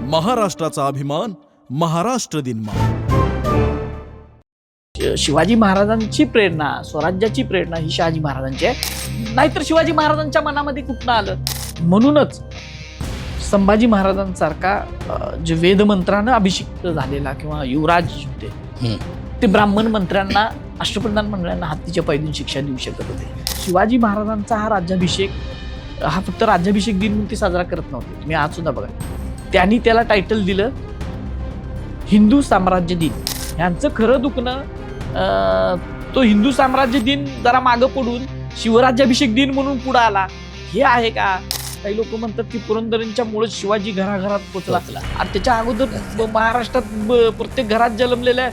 महाराष्ट्राचा अभिमान महाराष्ट्र दिन शिवाजी महाराजांची प्रेरणा, स्वराज्याची प्रेरणा ही शहाजी महाराजांची आहे. नाहीतर शिवाजी महाराजांच्या मनामध्ये कुठनं आलं. म्हणूनच संभाजी महाराजांसारखा जे वेदमंत्रानं अभिषिक्त झालेला किंवा युवराज होते ते ब्राह्मण मंत्र्यांना, अष्टप्रधान मंडळांना हत्तीच्या पायदून शिक्षा देऊ शकत होते. शिवाजी महाराजांचा हा राज्याभिषेक हा फक्त राज्याभिषेक दिन म्हणून ते साजरा करत नव्हते. तुम्ही आज सुद्धा बघा, त्यांनी त्याला टायटल दिलं हिंदू साम्राज्य दिन. यांचं खरं दुखणं तो हिंदू साम्राज्य दिन जरा मागं पडून शिवराज्याभिषेक दिन म्हणून पुढे आला हे आहे का. काही लोक म्हणतात की पुरंदरांच्या मुळे शिवाजी घराघरात पोचला आणि त्याच्या अगोदर महाराष्ट्रात प्रत्येक घरात जन्मलेल्या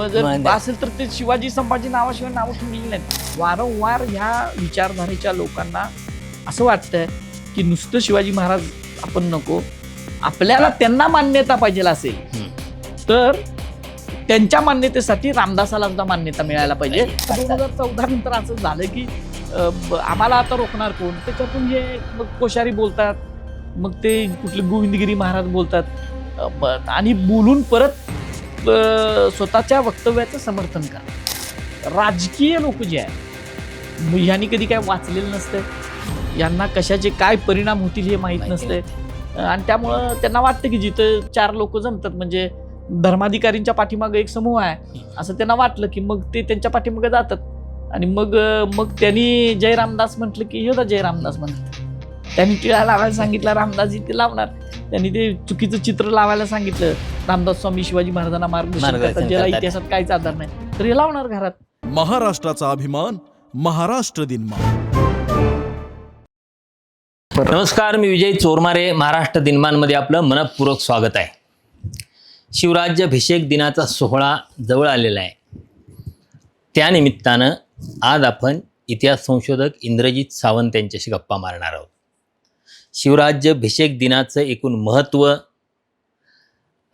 जर असेल तर ते शिवाजी संभाजी नावाशिवाय नावं ठेवलेली नाहीत. वारंवार ह्या विचारधारेच्या लोकांना असं वाटतंय की नुसतं शिवाजी महाराज आपण नको, आपल्याला त्यांना मान्यता पाहिजे असेल तर त्यांच्या मान्यतेसाठी रामदासाला सुद्धा मान्यता मिळायला पाहिजे. 2014 नंतर असं झालं की आम्हाला आता रोखणार कोण. त्याच्यातून हे मग कोश्यारी बोलतात, मग ते कुठले गोविंदगिरी महाराज बोलतात आणि बोलून परत स्वतःच्या वक्तव्याचं समर्थन करा. राजकीय लोक जे आहेत ह्यांनी कधी काय वाचलेलं नसतंय, यांना कशाचे काय परिणाम होतील हे माहीत नसतंय आणि त्यामुळं त्यांना वाटतं की जिथं 4 लोक जमतात म्हणजे धर्माधिकारींच्या पाठीमागे एक समूह आहे असं त्यांना वाटलं की मग ते त्यांच्या पाठीमागे जातात आणि मग त्यांनी जय रामदास म्हटलं की होता जय रामदास म्हणतात. त्यांनी टिळा लावायला सांगितलं, रामदासजी ते लावणार. त्यांनी ते चुकीचं चित्र लावायला सांगितलं, रामदास स्वामी शिवाजी महाराजांना मार्गदर्शन करतात ज्याला इतिहासात काहीच आधार नाही, तर हे लावणार घरात. महाराष्ट्राचा अभिमान महाराष्ट्र दिन नमस्कार, मी विजय चोरमारे. महाराष्ट्र दिनमानमध्ये आपलं मनपूर्वक स्वागत आहे. शिवराज्याभिषेक दिनाचा सोहळा जवळ आलेला आहे. त्यानिमित्तानं आज आपण इतिहास संशोधक इंद्रजित सावंत यांच्याशी गप्पा मारणार आहोत. शिवराज्याभिषेक दिनाचं एकूण महत्त्व,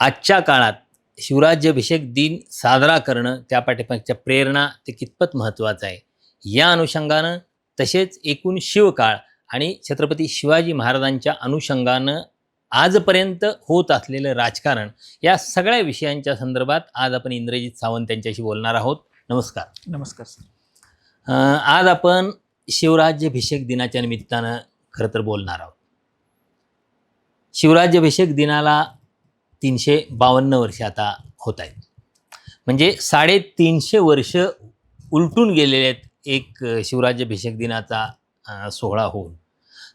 आजच्या काळात शिवराज्याभिषेक दिन साजरा करणं त्या पाठीमागच्या प्रेरणा ते कितपत महत्त्वाचं आहे या अनुषंगानं, तसेच एकूण शिवकाळ आणि छत्रपती शिवाजी महाराजांच्या अनुषंगानं आजपर्यंत होत असलेलं राजकारण, या सगळ्या विषयांच्या संदर्भात आज आपण इंद्रजित सावंत यांच्याशी बोलणार आहोत. नमस्कार. नमस्कार सर. आज आपण शिवराज्याभिषेक दिनाच्या निमित्तानं खरं तर बोलणार आहोत. शिवराज्याभिषेक दिनाला 352 वर्ष आता होत आहेत, म्हणजे 350 वर्ष उलटून गेलेले आहेत एक शिवराज्याभिषेक दिनाचा सोहळा होऊन.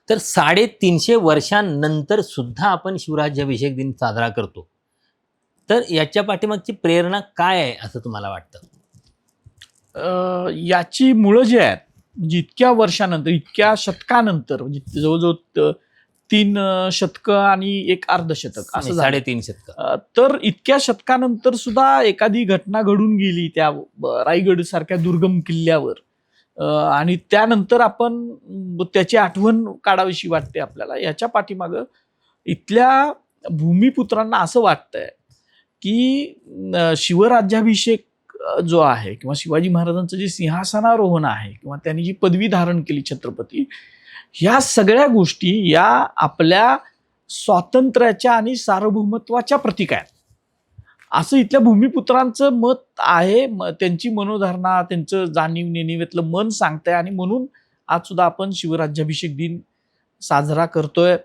तर 350 वर्षांनंतर सुद्धा आपण शिवराज्याभिषेक दिन साजरा करतो. तर याच्या पाठीमागची प्रेरणा काय आहे असं तुम्हाला वाटतं? याची मुळं जी आहेत म्हणजे इतक्या वर्षानंतर, इतक्या शतकानंतर, म्हणजे जवळजवळ 3 शतकं आणि 1 अर्धशतक असं 3.5 शतकं. तर इतक्या शतकानंतर सुद्धा एखादी घटना घडून गेली त्या रायगड सारख्या दुर्गम किल्ल्यावर आणि त्यानंतर आपण त्याची आठवण काढावीशी वाटते आपल्याला. याच्या पाठीमागं इथल्या भूमिपुत्रांना असं वाटतंय की शिवराज्याभिषेक जो आहे किंवा शिवाजी महाराजांचं जे सिंहासनारोहण आहे किंवा त्यांनी जी पदवी धारण केली छत्रपती, ह्या सगळ्या गोष्टी या आपल्या स्वातंत्र्याच्या आणि सार्वभौमत्वाच्या प्रतीक आहेत असं इथल्या भूमिपुत्रांचं मत आहे. त्यांची मनोधारणा, त्यांचं जाणीव नेणिवेतलं मन सांगतंय आणि म्हणून आज सुद्धा आपण शिवराज्याभिषेक दिन साजरा करतोय,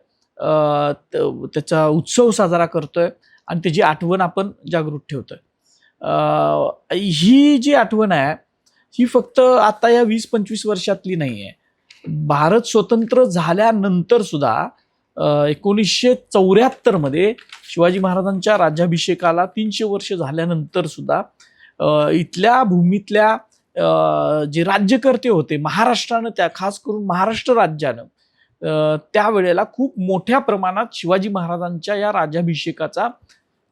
त्याचा उत्सव साजरा करतोय आणि त्याची आठवण आपण जागृत ठेवतोय. ही जी आठवण आहे ही फक्त आता या 20-25 वर्षातली नाही आहे. भारत स्वतंत्र झाल्यानंतर सुद्धा 1974 मध्ये शिवाजी महाराजांच्या राज्याभिषेकाला 300 वर्ष झाल्यानंतर सुद्धा इथल्या भूमीतल्या जे राज्यकर्ते होते महाराष्ट्रानं, त्या खास करून महाराष्ट्र राज्यानं त्यावेळेला खूप मोठ्या प्रमाणात शिवाजी महाराजांच्या या राज्याभिषेकाचा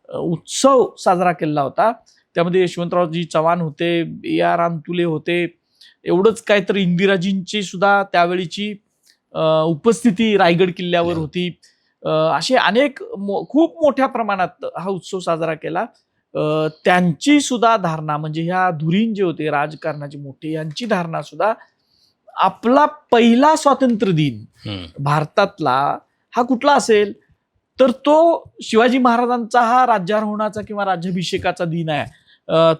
उत्सव साजरा केला होता. त्यामध्ये यशवंतरावजी चव्हाण होते, A.R. अंतुले होते, एवढंच काय तर इंदिराजींची सुद्धा त्यावेळीची उपस्थिती रायगड किल्ल्यावर होती. असे अनेक खूप मोठ्या प्रमाणात हा उत्सव साजरा केला. त्यांची सुद्धा धारणा म्हणजे ह्या धुरीण जे होते राजकारणाचे मोठे, यांची धारणा सुद्धा आपला पहिला स्वातंत्र्य दिन भारतातला हा कुठला असेल तर तो शिवाजी महाराजांचा हा राज्यारोहणाचा किंवा राज्याभिषेकाचा दिन आहे,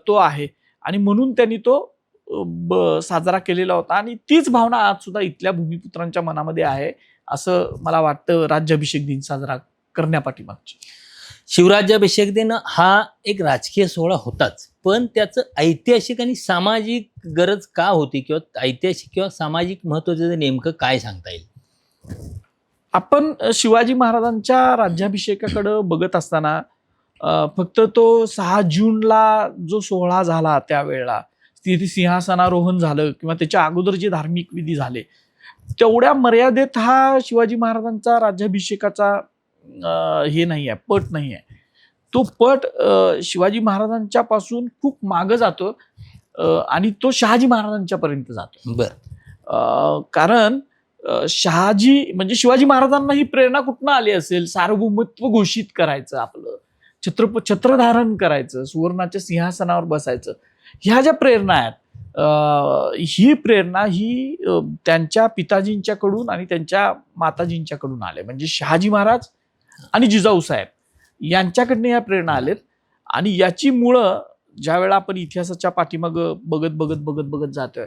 तो आहे. आणि म्हणून त्यांनी तो साजरा केलेला होता. आणि तीच भावना आज सुद्धा इथल्या भूमिपुत्रांच्या मनामध्ये आहे, असं मला वाटतं राज्याभिषेक दिन साजरा करण्यापाठीमागची. शिवराज्याभिषेक दिन हा एक राजकीय सोहळा होताच, पण त्याचं ऐतिहासिक आणि सामाजिक गरज का होती, किंवा ऐतिहासिक किंवा सामाजिक महत्त्वाचं नेमकं काय सांगता येईल? आपण शिवाजी महाराजांच्या राज्याभिषेकाकडे बघत असताना फक्त तो 6 जूनला जो सोहळा झाला त्यावेळेला तिथे सिंहासनारोहण झालं किंवा त्याच्या अगोदर जे धार्मिक विधी झाले तेवढ्या मर्यादेत हा शिवाजी महाराजांचा राज्याभिषेकाचा हे नाही आहे, पट नाही आहे. तो पट शिवाजी महाराजांच्या पासून खूप मागं जातो आणि तो शहाजी महाराजांच्या पर्यंत जातो. कारण शहाजी म्हणजे शिवाजी महाराजांना ही प्रेरणा कुठनं आली असेल? सार्वभौमत्व घोषित करायचं, आपलं छत्रधारण करायचं, सुवर्णाच्या सिंहासनावर बसायचं, ह्या ज्या प्रेरणा आहेत, ही प्रेरणा ही त्यांच्या पिताजींच्याकडून आणि त्यांच्या माताजींच्याकडून आले. म्हणजे शहाजी महाराज आणि जिजाऊ साहेब यांच्याकडनं या प्रेरणा आलेत. आणि याची मुळं ज्या वेळा आपण इतिहासाच्या पाठीमागं बघत जातोय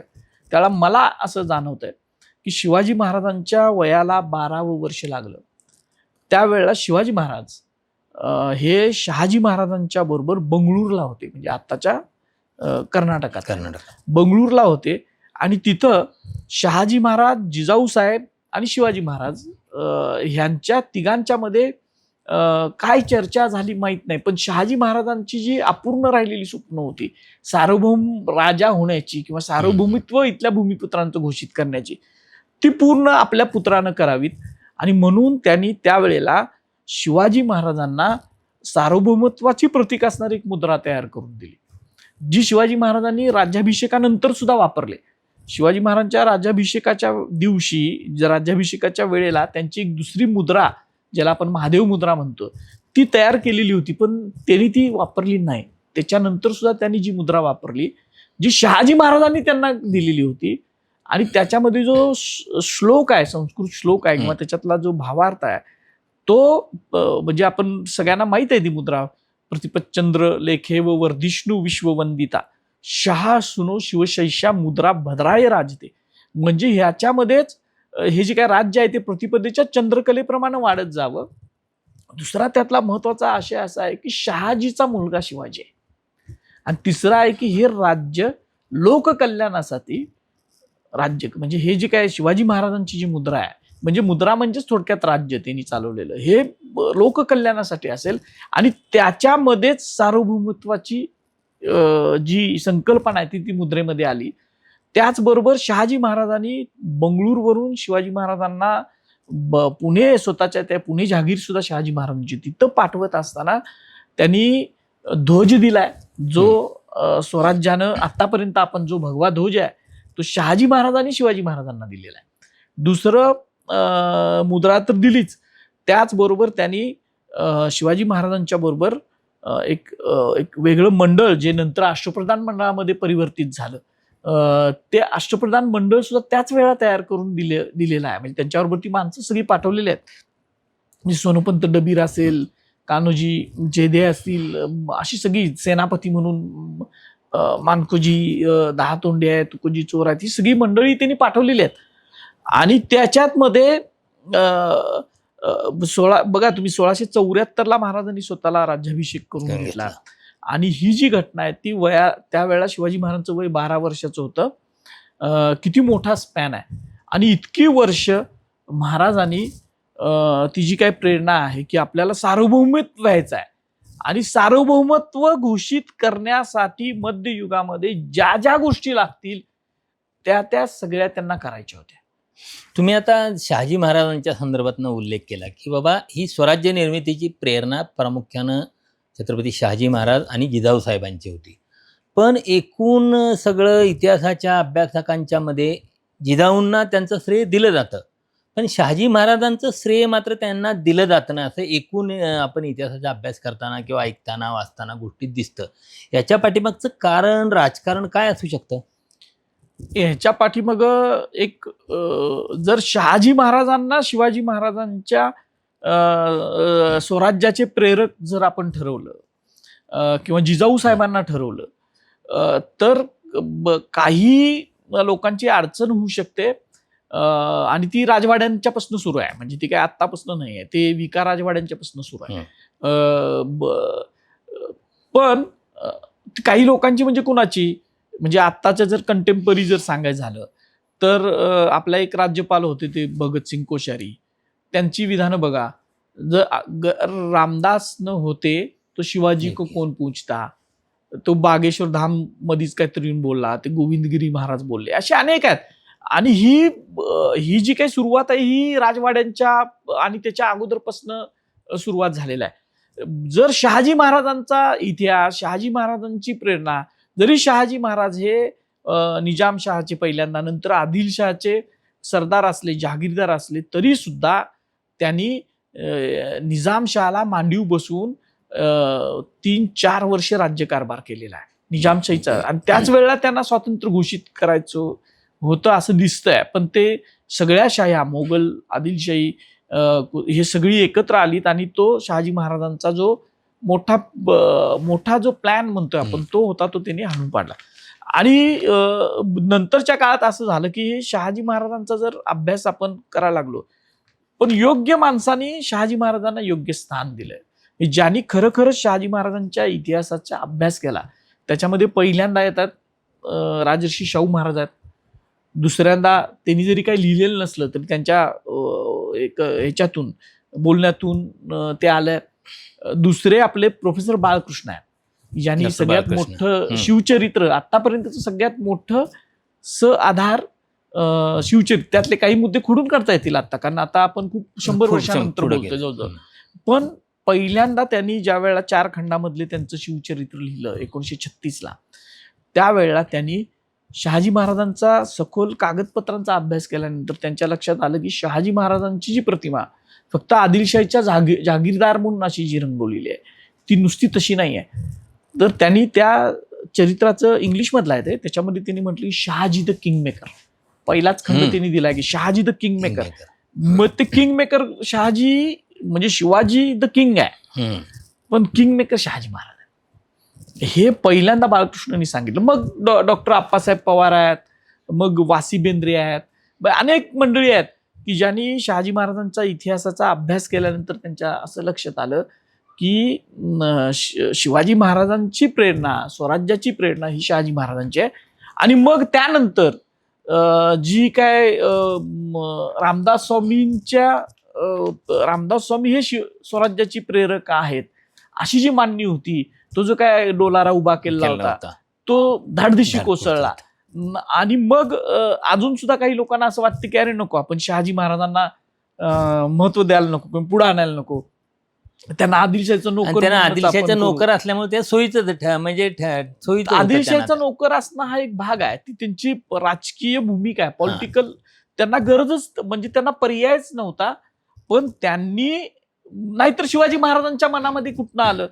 त्यावेळेला मला असं जाणवतंय की शिवाजी महाराजांच्या वयाला 12वं वर्ष लागलं त्यावेळेला शिवाजी महाराज हे शहाजी महाराजांच्या बरोबर बंगळूरला होते. म्हणजे आत्ताच्या कर्नाटकात बंगळूरला होते. आणि तिथं शहाजी महाराज, जिजाऊ साहेब आणि शिवाजी महाराज ह्यांच्या तिघांच्या मध्ये काय चर्चा झाली माहित नाही, पण शहाजी महाराजांची जी अपूर्ण राहिलेली स्वप्न होती सार्वभौम राजा होण्याची किंवा सार्वभौमित्व इथल्या भूमिपुत्रांचं घोषित करण्याची, ती पूर्ण आपल्या पुत्रानं करावीत. आणि म्हणून त्यांनी त्यावेळेला शिवाजी महाराजांना सार्वभौमत्वाची प्रतीक असणारी एक मुद्रा तयार करून दिली, जी शिवाजी महाराजांनी राज्याभिषेकानंतर सुद्धा वापरले. शिवाजी महाराजांच्या राज्याभिषेकाच्या दिवशी, राज्याभिषेकाच्या वेळेला त्यांची एक दुसरी मुद्रा, ज्याला आपण महादेव मुद्रा म्हणतो, ती तयार केलेली होती, पण त्यांनी ती वापरली नाही. त्याच्यानंतर सुद्धा त्यांनी जी मुद्रा वापरली, जी शहाजी महाराजांनी त्यांना दिलेली होती, आणि त्याच्यामध्ये जो श्लोक आहे, संस्कृत श्लोक आहे किंवा त्याच्यातला जो भावार्थ आहे तो म्हणजे आपण सगळ्यांना माहित आहे ती मुद्रा, प्रतिपच्चंद्र लेखे व वर्धिष्णू विश्ववंदिता शहा सुनो शिवशैषा मुद्रा भद्राय राजते. म्हणजे ह्याच्यामध्येच हे जे काय राज्य आहे ते प्रतिपदेच्या चंद्रकलेप्रमाणे वाढत जावं. दुसरा त्यातला महत्वाचा आशय असा आहे की शहाजीचा मुलगा शिवाजी आहे. आणि तिसरा आहे की हे राज्य लोककल्याणासाठी राज्य, म्हणजे हे जे काय शिवाजी महाराजांची जी मुद्रा आहे, म्हणजे मुद्रा म्हणजेच थोडक्यात राज्य त्यांनी चालवलेलं, हे लोककल्याणासाठी असेल. आणि त्याच्यामध्येच सार्वभौमत्वाची जी संकल्पना आहे ती मुद्रेमध्ये आली. त्याचबरोबर शहाजी महाराजांनी बंगळूरवरून शिवाजी महाराजांना पुणे, स्वतःच्या त्या पुणे जहागीर सुद्धा शहाजी महाराजांची, तिथं पाठवत असताना त्यांनी ध्वज दिलाय, जो स्वराज्यानं आतापर्यंत आपण जो भगवा ध्वज आहे तो शहाजी महाराजांनी शिवाजी महाराजांना दिलेला आहे. दुसरं मुद्रा तर दिलीच, त्याचबरोबर त्यांनी शिवाजी महाराजांच्या बरोबर एक वेगळं मंडळ, जे नंतर अष्टप्रधान मंडळामध्ये परिवर्तित झालं, ते अष्टप्रधान मंडळ सुद्धा त्याच वेळा तयार करून दिलेलं आहे. म्हणजे त्यांच्याबरोबर ती माणसं सगळी पाठवलेली आहेत. म्हणजे सोनोपंत डबीर असेल, कान्होजी जेदे असतील, अशी सगळी सेनापती म्हणून मानकोजी 10 तोंडे आहेत, तुकोजी चोर आहेत, ही सगळी मंडळी त्यांनी पाठवलेली आहेत. आणि त्याच्यात मध्ये बघा तुम्ही 1674ला महाराजांनी स्वतःला राज्याभिषेक करून घेतला. आणि ही जी घटना आहे ती त्यावेळेला शिवाजी महाराजांचं वय 12 वर्षाचं होतं. किती मोठा स्पॅन आहे. आणि इतकी वर्ष महाराजांनी ती जी काही प्रेरणा आहे की आपल्याला सार्वभौमत्व व्हायचं आहे, आणि सार्वभौमत्व घोषित करण्यासाठी मध्ययुगामध्ये ज्या ज्या गोष्टी लागतील त्या सगळ्या त्यांना करायच्या होत्या. तुम्ही आता शहाजी महाराजांच्या संदर्भातनं उल्लेख केला की बाबा ही स्वराज्य निर्मितीची प्रेरणा प्रामुख्यानं छत्रपती शहाजी महाराज आणि जिजाऊ साहेबांची होती. पण एकूण सगळं इतिहासाच्या अभ्यासकांच्या मध्ये जिजाऊंना त्यांचं श्रेय दिलं जातं, पण शहाजी महाराजांचं श्रेय मात्र त्यांना दिलं जातं ना, असं एकूण आपण इतिहासाचा अभ्यास करताना किंवा ऐकताना वाचताना गोष्टीत दिसतं. याच्या पाठीमागचं कारण, राजकारण काय असू शकतं? ह्याच्या पाठीमाग एक जर शहाजी महाराजांना शिवाजी महाराजांच्या स्वराज्याचे प्रेरक जर आपण ठरवलं किंवा जिजाऊ साहेबांना ठरवलं तर काही लोकांची अडचण होऊ शकते आणि ती राजवाड्यांच्यापासून सुरू आहे. म्हणजे ती काय आत्तापासून नाही आहे, ते विका राजवाड्यांच्यापासून सुरू आहे. पण काही लोकांची म्हणजे कुणाची, म्हणजे आत्ताच्या जर कंटेम्पररी जर सांगायचं झालं तर आपला एक राज्यपाल होते ते भगतसिंग कोश्यारी, त्यांची विधानं बघा. जर रामदास न होते तो शिवाजी को कोण पूछता, तो बागेश्वर धाम मध्येच काहीतरी बोलला, ते गोविंदगिरी महाराज बोलले, असे अनेक आहेत. आणि ही जी काही सुरुवात आहे ही राजवाड्यांच्या आणि त्याच्या अगोदरपासून सुरुवात झालेला आहे. जर शहाजी महाराजांचा इतिहास, शहाजी महाराजांची प्रेरणा, जरी शहाजी महाराज हे निजामशहाचे पहिल्यांदा, नंतर आदिलशहाचे सरदार असले, जहागीरदार असले, तरी सुद्धा त्यांनी निजामशहाला मांडीव बसून 3-4 वर्ष राज्यकारभार केलेला आहे निजामशाहीचा. आणि त्याच वेळेला त्यांना स्वातंत्र्य घोषित करायचं होतं असं दिसतंय. पण ते सगळ्या शाह्या, मोगल, आदिलशाही हे सगळी एकत्र आलीत आणि तो शहाजी महाराजांचा जो मोठा जो प्लॅन म्हणतोय आपण, तो होता, तो त्यांनी हाणून पाडला. आणि नंतरच्या काळात असं झालं की शहाजी महाराजांचा जर अभ्यास आपण करायला लागलो, पण योग्य माणसाने शहाजी महाराजांना योग्य स्थान दिलंय. ज्यांनी खरं शहाजी महाराजांच्या इतिहासाचा अभ्यास केला त्याच्यामध्ये पहिल्यांदा येतात राजर्षी शाहू महाराज आहेत. दुसऱ्यांदा त्यांनी जरी काही लिहिलेलं नसलं तरी त्यांच्या एक ह्याच्यातून, बोलण्यातून ते आले. दुसरे आपले प्रोफेसर बाळकृष्ण आहेत, ज्यांनी सगळ्यात मोठं शिवचरित्र, आतापर्यंतचं सगळ्यात मोठं आधार शिवचरित्र, त्यातले काही मुद्दे खोडून काढता येतील आता, कारण आता आपण खूप 100 वर्षानंतर बोलतोय जवळजवळ. पण पहिल्यांदा त्यांनी ज्या वेळेला 4 खंडामधले त्यांचं शिवचरित्र लिहिलं 1936ला, त्यावेळेला त्यांनी शहाजी महाराजांचा सखोल कागदपत्रांचा अभ्यास केल्यानंतर त्यांच्या लक्षात आलं की शहाजी महाराजांची जी प्रतिमा फक्त आदिलशाहीच्या जहागीरदार म्हणून अशी जी रंगवलेली आहे, ती नुसती तशी नाही आहे. तर त्यांनी त्या चरित्राचं इंग्लिशमधलं आहे ते, त्याच्यामध्ये त्यांनी म्हटलं की शहाजी द किंग मेकर. पहिलाच खंड त्यांनी दिलाय की शहाजी द किंग मेकर. मग ते किंग मेकर शहाजी म्हणजे शिवाजी द किंग आहे, पण किंग मेकर शहाजी महाराज आहे, हे पहिल्यांदा बाळकृष्णांनी सांगितलं. मग डॉक्टर आप्पासाहेब पवार आहेत, मग वासी बेंद्रे आहेत, अनेक मंडळी आहेत की ज्यांनी शहाजी महाराजांचा इतिहासाचा अभ्यास केल्यानंतर त्यांच्या असं लक्षात आलं की शिवाजी महाराजांची प्रेरणा, स्वराज्याची प्रेरणा ही शहाजी महाराजांची आहे. आणि मग त्यानंतर जी काय रामदास स्वामी हे स्वराज्याची प्रेरक आहेत अशी जी मांडणी होती, तो जो काय डोलारा उभा केला होता तो धाडदिशी कोसळला. आणि मग अजून सुद्धा काही लोकांना असं वाटतं की अरे नको, आपण शहाजी महाराजांना महत्व द्यायला नको, पण पुढे आणायला नको, त्यांना आदिलशाहीचं नोकर असल्यामुळे ते सोयीचं, म्हणजे आदिलशाहीचा नोकर असणं हा एक भाग आहे, ती त्यांची राजकीय भूमिका आहे, पॉलिटिकल. त्यांना गरजच, म्हणजे त्यांना पर्यायच नव्हता. पण त्यांनी, नाहीतर शिवाजी महाराजांच्या मनामध्ये कुठनं आलं,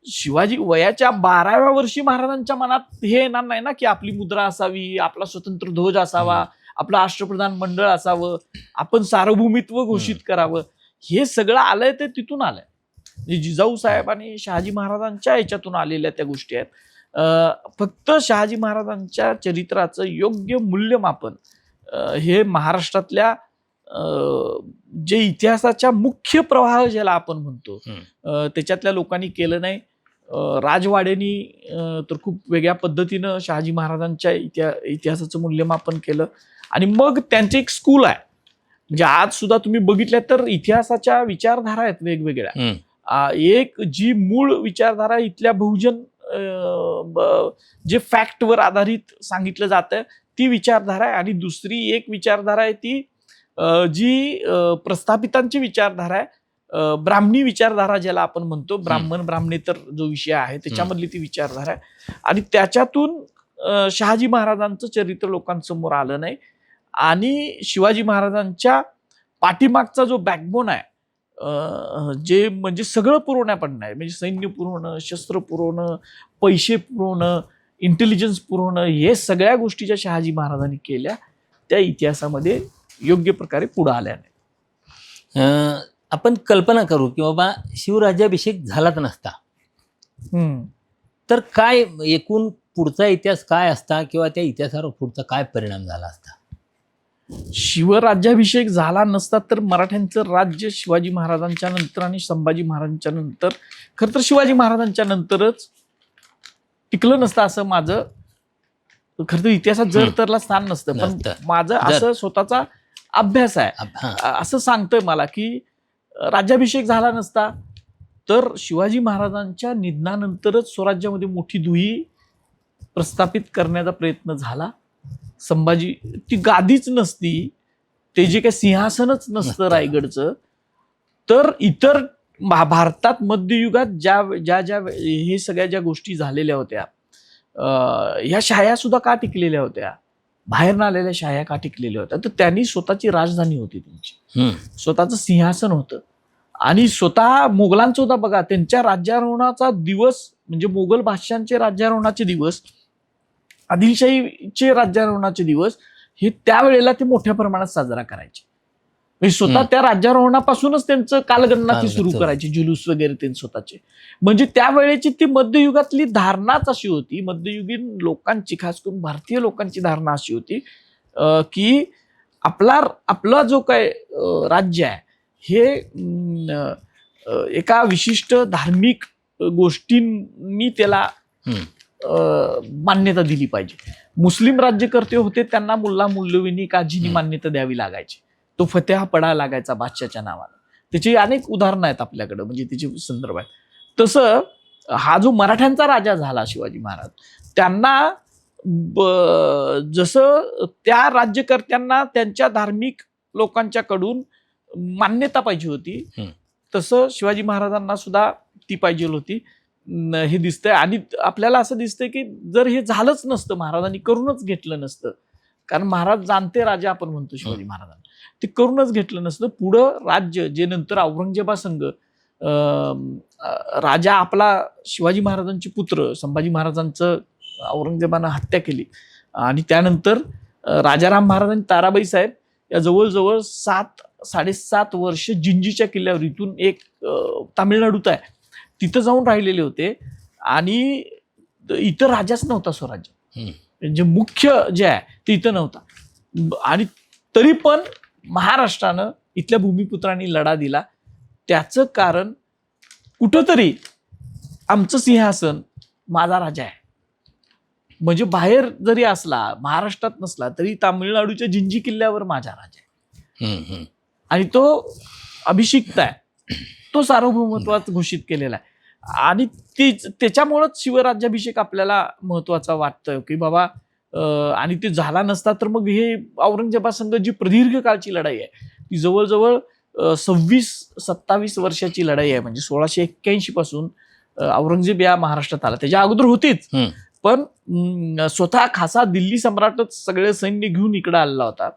शिवाजी वयाच्या 12व्या वर्षी महाराजांच्या मनात हे येणार नाही ना की आपली मुद्रा असावी, आपला स्वतंत्र ध्वज असावा, आपलं राष्ट्रप्रधान मंडळ असावं, आपण सार्वभौमित्व घोषित करावं. हे सगळं आलंय ते तिथून आलंय, जिजाऊ साहेब आणि शहाजी महाराजांच्या ह्याच्यातून आलेल्या त्या गोष्टी आहेत. फक्त शहाजी महाराजांच्या चरित्राचं योग्य मूल्यमापन हे महाराष्ट्रातल्या जे इतिहासाच्या मुख्य प्रवाह ज्याला आपण म्हणतो त्याच्यातल्या लोकांनी केलं नाही. राजवाड्यांनी तर खूप वेगळ्या पद्धतीनं शहाजी महाराजांच्या इतिहासाचं मूल्यमापन केलं. आणि मग त्यांचे एक स्कूल आहे, म्हणजे आज सुद्धा तुम्ही बघितल्या तर इतिहासाच्या विचारधारा आहेत वेगवेगळ्या. एक जी मूळ विचारधारा इथल्या बहुजन जे फॅक्टवर आधारित सांगितलं जातं ती विचारधारा आहे, आणि दुसरी एक विचारधारा आहे ती जी प्रस्थापितांची विचारधारा आहे, ब्राह्मणी विचारधारा ज्याला आपण म्हणतो, ब्राह्मण ब्राह्मणेतर जो विषय आहे त्याच्यामधली ती विचारधारा आहे. आणि त्याच्यातून शहाजी महाराजांचं चरित्र लोकांसमोर आलं नाही. आणि शिवाजी महाराजांच्या पाठीमागचा जो बॅकबोन आहे, जे म्हणजे सगळं पुरवण्यापण आहे, म्हणजे सैन्य पुरवणं, शस्त्र पुरवणं, पैसे पुरवणं, इंटेलिजन्स पुरवणं, हे सगळ्या गोष्टी ज्या शहाजी महाराजांनी केल्या त्या इतिहासामध्ये योग्य प्रकारे पुढे आल्या नाही. आपण कल्पना करू की बाबा शिवराज्याभिषेक झालाच नसता हम्म. तर काय एकूण पुढचा इतिहास काय असता किंवा त्या इतिहासावर पुढचा काय परिणाम झाला असता? शिवराज्याभिषेक झाला नसता तर मराठ्यांचं राज्य शिवाजी महाराजांच्या नंतर आणि संभाजी महाराजांच्या नंतर, खरं तर शिवाजी महाराजांच्या नंतरच टिकलं नसतं असं माझं खरं तर इतिहासात जर तरला स्थान नसतं. पण नसतं. माझं असं स्वतःचा अभ्यास आहे. हां. असं सांगतोय मला की राज्याभिषेक झाला नसता तर शिवाजी महाराजांच्या निधनानंतरच स्वराज्यामध्ये मोठी दुही प्रस्थापित करण्याचा प्रयत्न झाला. संभाजी ती गादीच नसती, ते जे काही सिंहासनच नसतं रायगडचं, तर इतर भारतात मध्ययुगात ज्या ज्या ज्या हे सगळ्या ज्या गोष्टी झालेल्या होत्या, ह्या शाया सुद्धा का टिकलेल्या होत्या, बाहेर आलेल्या शाया का टिकलेल्या होत्या, तर त्यांनी स्वतःची राजधानी होती, त्यांची स्वतःचं सिंहासन होतं. आणि स्वतः मोगलांचं सुद्धा बघा, त्यांच्या राज्यारोहणाचा दिवस म्हणजे मोगल बादशाहांचे राज्यारोहणाचे दिवस, आदिलशाहीचे राज्यारोहणाचे दिवस हे त्यावेळेला ते मोठ्या प्रमाणात साजरा करायचे. म्हणजे स्वतः त्या राज्यारोहणापासूनच त्यांचं कालगणना ती सुरू करायची, जुलूस वगैरे ते स्वतःचे. म्हणजे त्यावेळेची ती मध्ययुगातली धारणाच अशी होती, मध्ययुगीन लोकांची, खास करून भारतीय लोकांची धारणा अशी होती की आपला जो काय राज्य आहे हे एका विशिष्ट धार्मिक गोष्टींनी त्याला मान्यता दिली पाहिजे. मुस्लिम राज्यकर्ते होते, त्यांना मुल्ला मुल्लवींनी काझीनी मान्यता द्यावी लागायची, तो फतेहा पडायला लागायचा बादशाच्या नावानं. त्याची अनेक उदाहरणं आहेत आपल्याकडं, म्हणजे त्याचे संदर्भ आहेत. तसं हा जो मराठ्यांचा राजा झाला शिवाजी महाराज, त्यांना जसं त्या राज्यकर्त्यांना त्यांच्या धार्मिक लोकांच्याकडून मान्यता पाहिजे होती, तसं शिवाजी महाराजांना सुद्धा ती पाहिजे होती हे दिसतंय. आणि आपल्याला असं दिसतंय की जर हे झालंच नसतं, महाराजांनी करूनच घेतलं नसतं, कारण महाराज जाणते राजा आपण म्हणतो शिवाजी महाराजांना, ते करूनच घेतलं नसतं, पुढं राज्य जे नंतर औरंगजेबासंग राजा आपला शिवाजी महाराजांचे पुत्र संभाजी महाराजांचं औरंगजेबानं हत्या केली, आणि त्यानंतर राजाराम महाराजांनी ताराबाई साहेब या जवळजवळ 7-7.5 वर्ष जिंजीच्या किल्ल्यावर, इथून एक तामिळनाडूत आहे तिथं जाऊन राहिलेले होते, आणि इथं राजाच नव्हता स्वराज्य, जे मुख्य जे आहे ते इथं नव्हता. आणि तरी पण महाराष्ट्रानं इथल्या भूमिपुत्रांनी लढा दिला. त्याचं कारण कुठंतरी आमचं सिंहासन माझा राजा आहे, म्हणजे बाहेर जरी असला, महाराष्ट्रात नसला तरी तामिळनाडूच्या जिंजी किल्ल्यावर माझा राजा आहे, आणि तो अभिषिक्त आहे, तो सार्वभौमत्वात घोषित केलेला आहे. आणि त्याच्यामुळंच शिवराज्याभिषेक आपल्याला महत्वाचा वाटतं की बाबा, आणि ते झाला नसता तर मग हे औरंगजेबासंग जी प्रदीर्घ काळची लढाई आहे ती जवळजवळ 26-27 वर्षाची लढाई आहे. म्हणजे 1681 पासून औरंगजेब या महाराष्ट्रात आला, त्याच्या अगोदर होतीच, पण स्वतः खासा दिल्ली सम्राटच सगळे सैन्य घेऊन इकडे आलेला होता.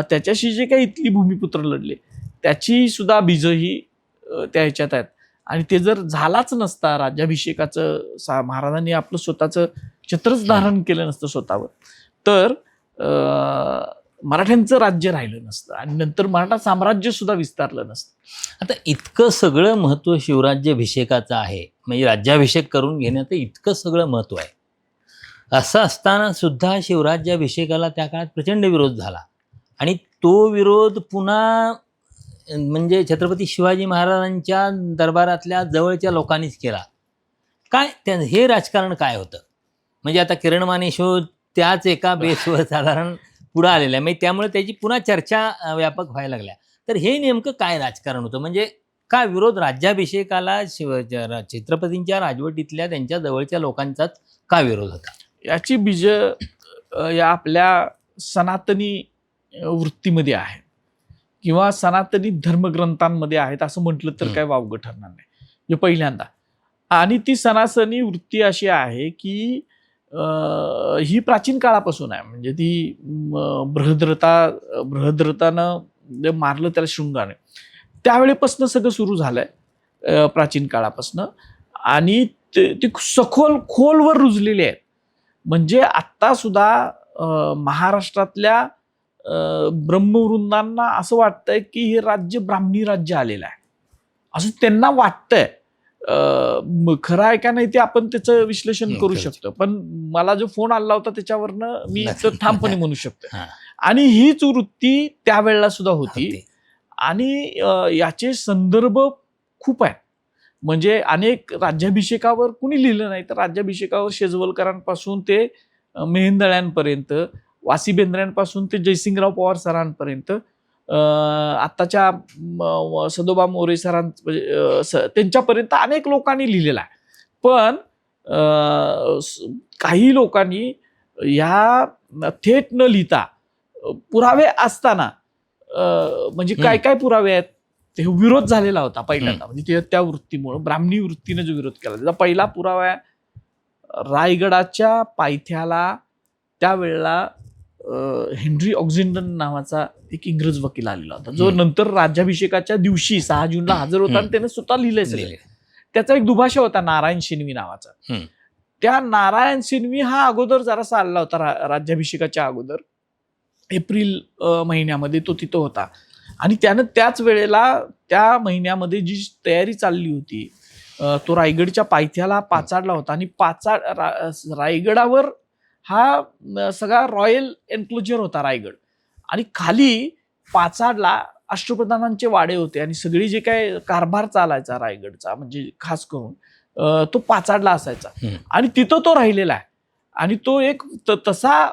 त्याच्याशी जे काही इथली भूमिपुत्र लढले त्याची सुद्धा बीज ही त्या ह्याच्यात आहेत. आणि ते जर झालाच नसता, राज्याभिषेकाचं महाराजांनी आपलं स्वतःचं छत्रच धारण केलं नसतं स्वतःवर, तर मराठ्यांचं राज्य राहिलं नसतं आणि नंतर मराठा साम्राज्य सुद्धा विस्तारलं नसतं. आता इतकं सगळं महत्त्व शिवराज्याभिषेकाचं आहे, म्हणजे राज्याभिषेक करून घेण्याचं इतकं सगळं महत्त्व आहे, असं असताना सुद्धा शिवराज्याभिषेकाला त्या काळात प्रचंड विरोध झाला. आणि तो विरोध पुन्हा म्हणजे छत्रपती शिवाजी महाराजांच्या दरबारातल्या जवळच्या लोकांनीच केला. काय हे राजकारण काय होतं? म्हणजे आता किरण माने शो त्याच एका बेसवर साधारण पुढं आलेला आहे, म्हणजे त्यामुळे त्याची पुन्हा चर्चा व्यापक व्हायला लागल्या. तर हे नेमकं काय राजकारण होतं? म्हणजे का विरोध राज्याभिषेकाला छत्रपतींच्या राजवटीतल्या त्यांच्या जवळच्या लोकांचाच का विरोध होता? याची बीज या आपल्या सनातनी वृत्तीमध्ये आहे किंवा सनातनी धर्मग्रंथांमध्ये आहेत असं म्हटलं तर काय वावगं ठरणार नाही, हे पहिल्यांदा. आणि ती सनातनी वृत्ती अशी आहे की ही प्राचीन काळापासून आहे. म्हणजे ती बृहद्रथानं मारलं त्याला शृंगाने, त्यावेळेपासून सगळं सुरू झालंय प्राचीन काळापासून. आणि ती खोलवर रुजलेली आहेत. म्हणजे आत्ता सुद्धा महाराष्ट्रातल्या ब्रह्मवृंदांना असं वाटतंय की हे राज्य ब्राह्मणी राज्य आलेलं आहे. असं त्यांना वाटतंय. खरं आहे का नाही ते आपण त्याचं विश्लेषण करू करू शकतो, पण मला जो फोन आला होता त्याच्यावरनं मी तर ठामपणे म्हणू शकतो. हा, आणि हीच वृत्ती त्यावेळेला सुद्धा होती. होती. आणि याचे संदर्भ खूप आहेत. म्हणजे अनेक राज्याभिषेकावर कुणी लिहिलं नाही, तर राज्याभिषेकावर शेजवलकरांपासून ते मेहेंदळ्यांपर्यंत, वासी बेंद्र्यांपासून ते जयसिंगराव पवार सरांपर्यंत, आत्ताच्या सदोबा मोरे त्यांच्यापर्यंत अनेक लोकांनी लिहिलेला आहे. पण काही लोकांनी या थेट न लिहिता पुरावे असताना, म्हणजे काय काय पुरावे आहेत, ते विरोध झालेला होता पहिल्यांदा. म्हणजे त्या वृत्तीमुळे, ब्राह्मणी वृत्तीने जो विरोध केला, त्याचा पहिला पुरावा आहे रायगडाच्या पायथ्याला त्यावेळेला हेनरी ऑक्झिंडन नावाचा एक इंग्रज वकील आलेला होता, जो नंतर राज्याभिषेकाच्या दिवशी 6 जूनला हजर होता आणि त्याने स्वतः लिहिलंय. त्याचा एक दुभाषा होता नारायण शेनवी नावाचा. त्या नारायण शेनवी हा अगोदर जरासा आलेला होता राज्याभिषेकाच्या अगोदर, एप्रिल महिन्यामध्ये तो तिथं होता. आणि त्यानं त्याच वेळेला त्या महिन्यामध्ये जी तयारी चालली होती, तो रायगडच्या पायथ्याला पाचाडला होता. आणि रायगडावर हा सगळा रॉयल एन्क्लोजर होता रायगड, आणि खाली पाचाडला अष्टप्रधानांचे वाडे होते, आणि सगळी जे काय कारभार चालायचा रायगडचा, म्हणजे खास करून तो पाचाडला असायचा. आणि तिथं तो राहिलेला आहे. आणि तो एक तसा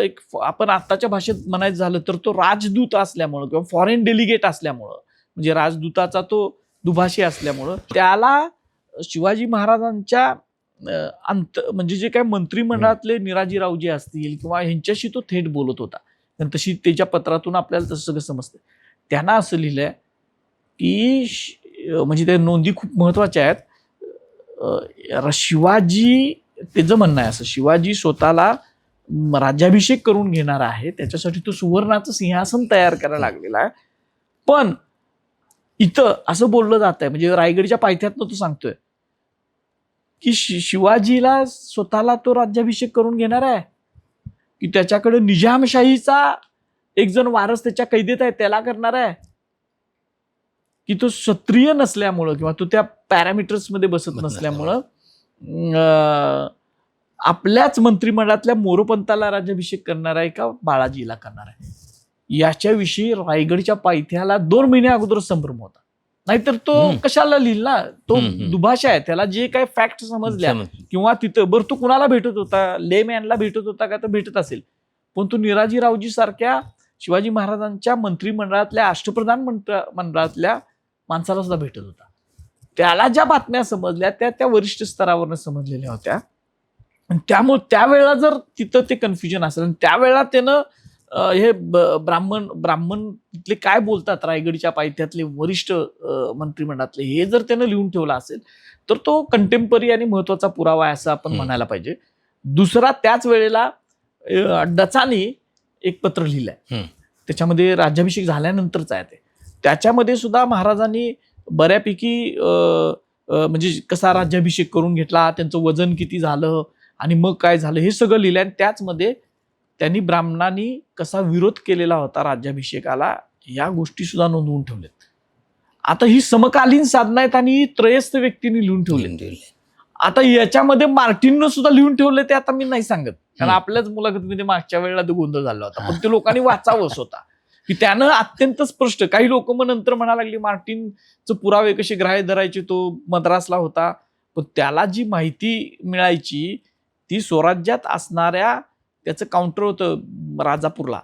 एक, आपण आत्ताच्या भाषेत म्हणायचं झालं तर तो राजदूत असल्यामुळं किंवा फॉरेन डेलिगेट असल्यामुळं, म्हणजे राजदूताचा तो दुभाषी असल्यामुळं, त्याला शिवाजी महाराजांच्या म्हणजे जे काय मंत्रिमंडळातले निराजीरावजी असतील किंवा ह्यांच्याशी तो थेट बोलत होता. आणि तशी त्याच्या पत्रातून आपल्याला तसं सगळं समजतं. त्यांना असं लिहिलंय की, म्हणजे त्या नोंदी खूप महत्वाच्या आहेत. शिवाजी, त्याचं म्हणणं आहे असं, शिवाजी स्वतःला राज्याभिषेक करून घेणार आहे, त्याच्यासाठी तो सुवर्णाचं सिंहासन तयार करायला लागलेला आहे. पण इथं असं बोललं जात आहे, म्हणजे रायगडच्या पायथ्यातनं तो सांगतोय की शिवाजीला स्वतःला तो राज्याभिषेक करून घेणार आहे, की त्याच्याकडे निजामशाहीचा एक जण वारस त्याच्या कैदेत आहे त्याला करणार आहे, की तो क्षत्रिय नसल्यामुळं किंवा तो त्या पॅरामीटर्समध्ये बसत नसल्यामुळं आपल्याच मंत्रिमंडळातल्या मोरोपंताला राज्याभिषेक करणार आहे का बाळाजीला करणार आहे, याच्याविषयी रायगडच्या पायथ्याला 2 महिने अगोदर संभ्रम होता. नाहीतर तो कशाला लिहिल ना, तो दुभाषा आहे, त्याला जे काय फॅक्ट समजल्या किंवा तिथं बरं तो कुणाला भेटत होता, लेमॅनला भेटत होता का, तर भेटत असेल, पण तो निराजीरावजी सारख्या शिवाजी महाराजांच्या मंत्रिमंडळातल्या अष्टप्रधान मंडळातल्या माणसाला सुद्धा भेटत होता. त्याला ज्या बातम्या समजल्या त्या वरिष्ठ स्तरावरनं समजलेल्या होत्या. त्यामुळे त्यावेळेला जर तिथं ते कन्फ्युजन असेल, आणि त्यावेळेला त्यानं हे ब्राह्मण तिथले काय बोलतात रायगडच्या पायथ्यातले वरिष्ठ मंत्रिमंडळातले, हे जर त्यानं लिहून ठेवला असेल तर तो कंटेम्पररी आणि महत्वाचा पुरावा आहे असं आपण म्हणायला पाहिजे. दुसरा, त्याच वेळेला डचानी एक पत्र लिहिलंय, त्याच्यामध्ये राज्याभिषेक झाल्यानंतरच आहे ते. त्याच्यामध्ये सुद्धा महाराजांनी बऱ्यापैकी म्हणजे कसा राज्याभिषेक करून घेतला, त्यांचं वजन किती झालं आणि मग काय झालं हे सगळं लिहिलंय. आणि त्याचमध्ये त्यांनी ब्राह्मणांनी कसा विरोध केलेला होता राज्याभिषेकाला, या गोष्टी सुद्धा नोंदवून ठेवल्यात. आता ही समकालीन साधना आहेत आणि त्रयस्थ व्यक्तींनी लिहून ठेवले. आता याच्यामध्ये मार्टिननं सुद्धा लिहून ठेवले, ते आता मी नाही सांगत, कारण आपल्याच मुलाखतीमध्ये मागच्या वेळेला तो गोंधळ झाला होता, पण ते लोकांनी वाचावं स्वतः, की त्यानं अत्यंत स्पष्ट. काही लोक मग नंतर म्हणायला लागली मार्टिनचं पुरावे कसे ग्राह्य धरायचे, तो मद्रासला होता, पण त्याला जी माहिती मिळायची ती स्वराज्यात असणाऱ्या, त्याचं काउंटर होतं राजापूरला,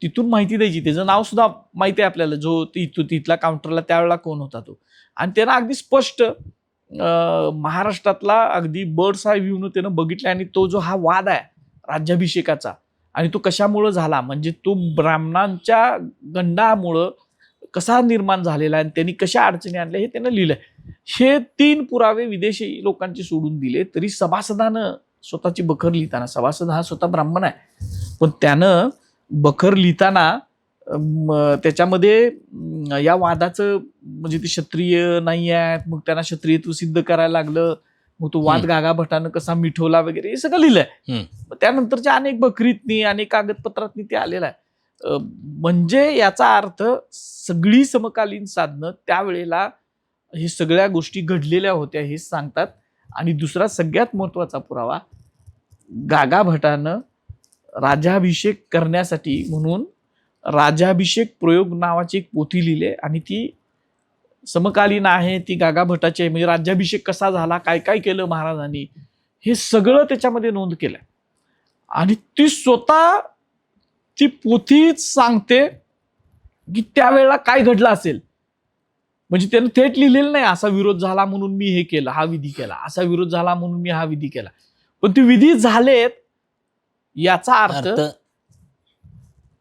तिथून माहिती द्यायची. त्याचं नाव सुद्धा माहिती आहे आपल्याला, जो तिथला काउंटरला त्यावेळेला कोण होता तो. आणि त्यानं अगदी स्पष्ट महाराष्ट्रातला अगदी बर्ड्स आय व्ह्यूनं त्यानं बघितला. आणि तो जो हा वाद आहे राज्याभिषेकाचा, आणि तो कशामुळं झाला, म्हणजे तो ब्राह्मणांच्या गंडामुळं कसा निर्माण झालेला आहे आणि त्यांनी कशा अडचणी आणल्या, हे त्यानं लिहिलंय. हे 3 पुरावे विदेशी लोकांचे सोडून दिले, तरी सभासदानं स्वतःची बखर लिहिताना, सभासद हा स्वतः ब्राह्मण आहे, पण त्यानं बखर लिहिताना त्याच्यामध्ये या वादाचं, म्हणजे ते क्षत्रिय नाही आहेत, मग त्यांना क्षत्रियत्व सिद्ध करायला लागलं, मग तो वाद गागाभटानं कसा मिठवला वगैरे, हे सगळं लिहिलंय. त्यानंतरच्या अनेक बखरीतनी, अनेक कागदपत्रातनी ते आलेलं आहे. म्हणजे याचा अर्थ सगळी समकालीन साधनं त्यावेळेला हे सगळ्या गोष्टी घडलेल्या होत्या हे सांगतात. आणि दुसरा सगळ्यात महत्वाचा पुरावा, गागा भटानं राजाभिषेक करण्यासाठी म्हणून राजाभिषेक प्रयोग नावाची एक पोथी लिहिली आणि ती समकालीन आहे. ती गागा भटाची आहे. म्हणजे राज्याभिषेक कसा झाला, काय काय केलं महाराजांनी, हे सगळं त्याच्यामध्ये नोंद केलंय. आणि ती स्वतः ती पोथीच सांगते की त्यावेळेला काय घडलं असेल. म्हणजे त्यानं थेट लिहिलेलं नाही असा विरोध झाला म्हणून मी हे केलं, हा विधी केला, असा विरोध झाला म्हणून मी हा विधी केला. पण ते विधी झालेत याचा अर्थ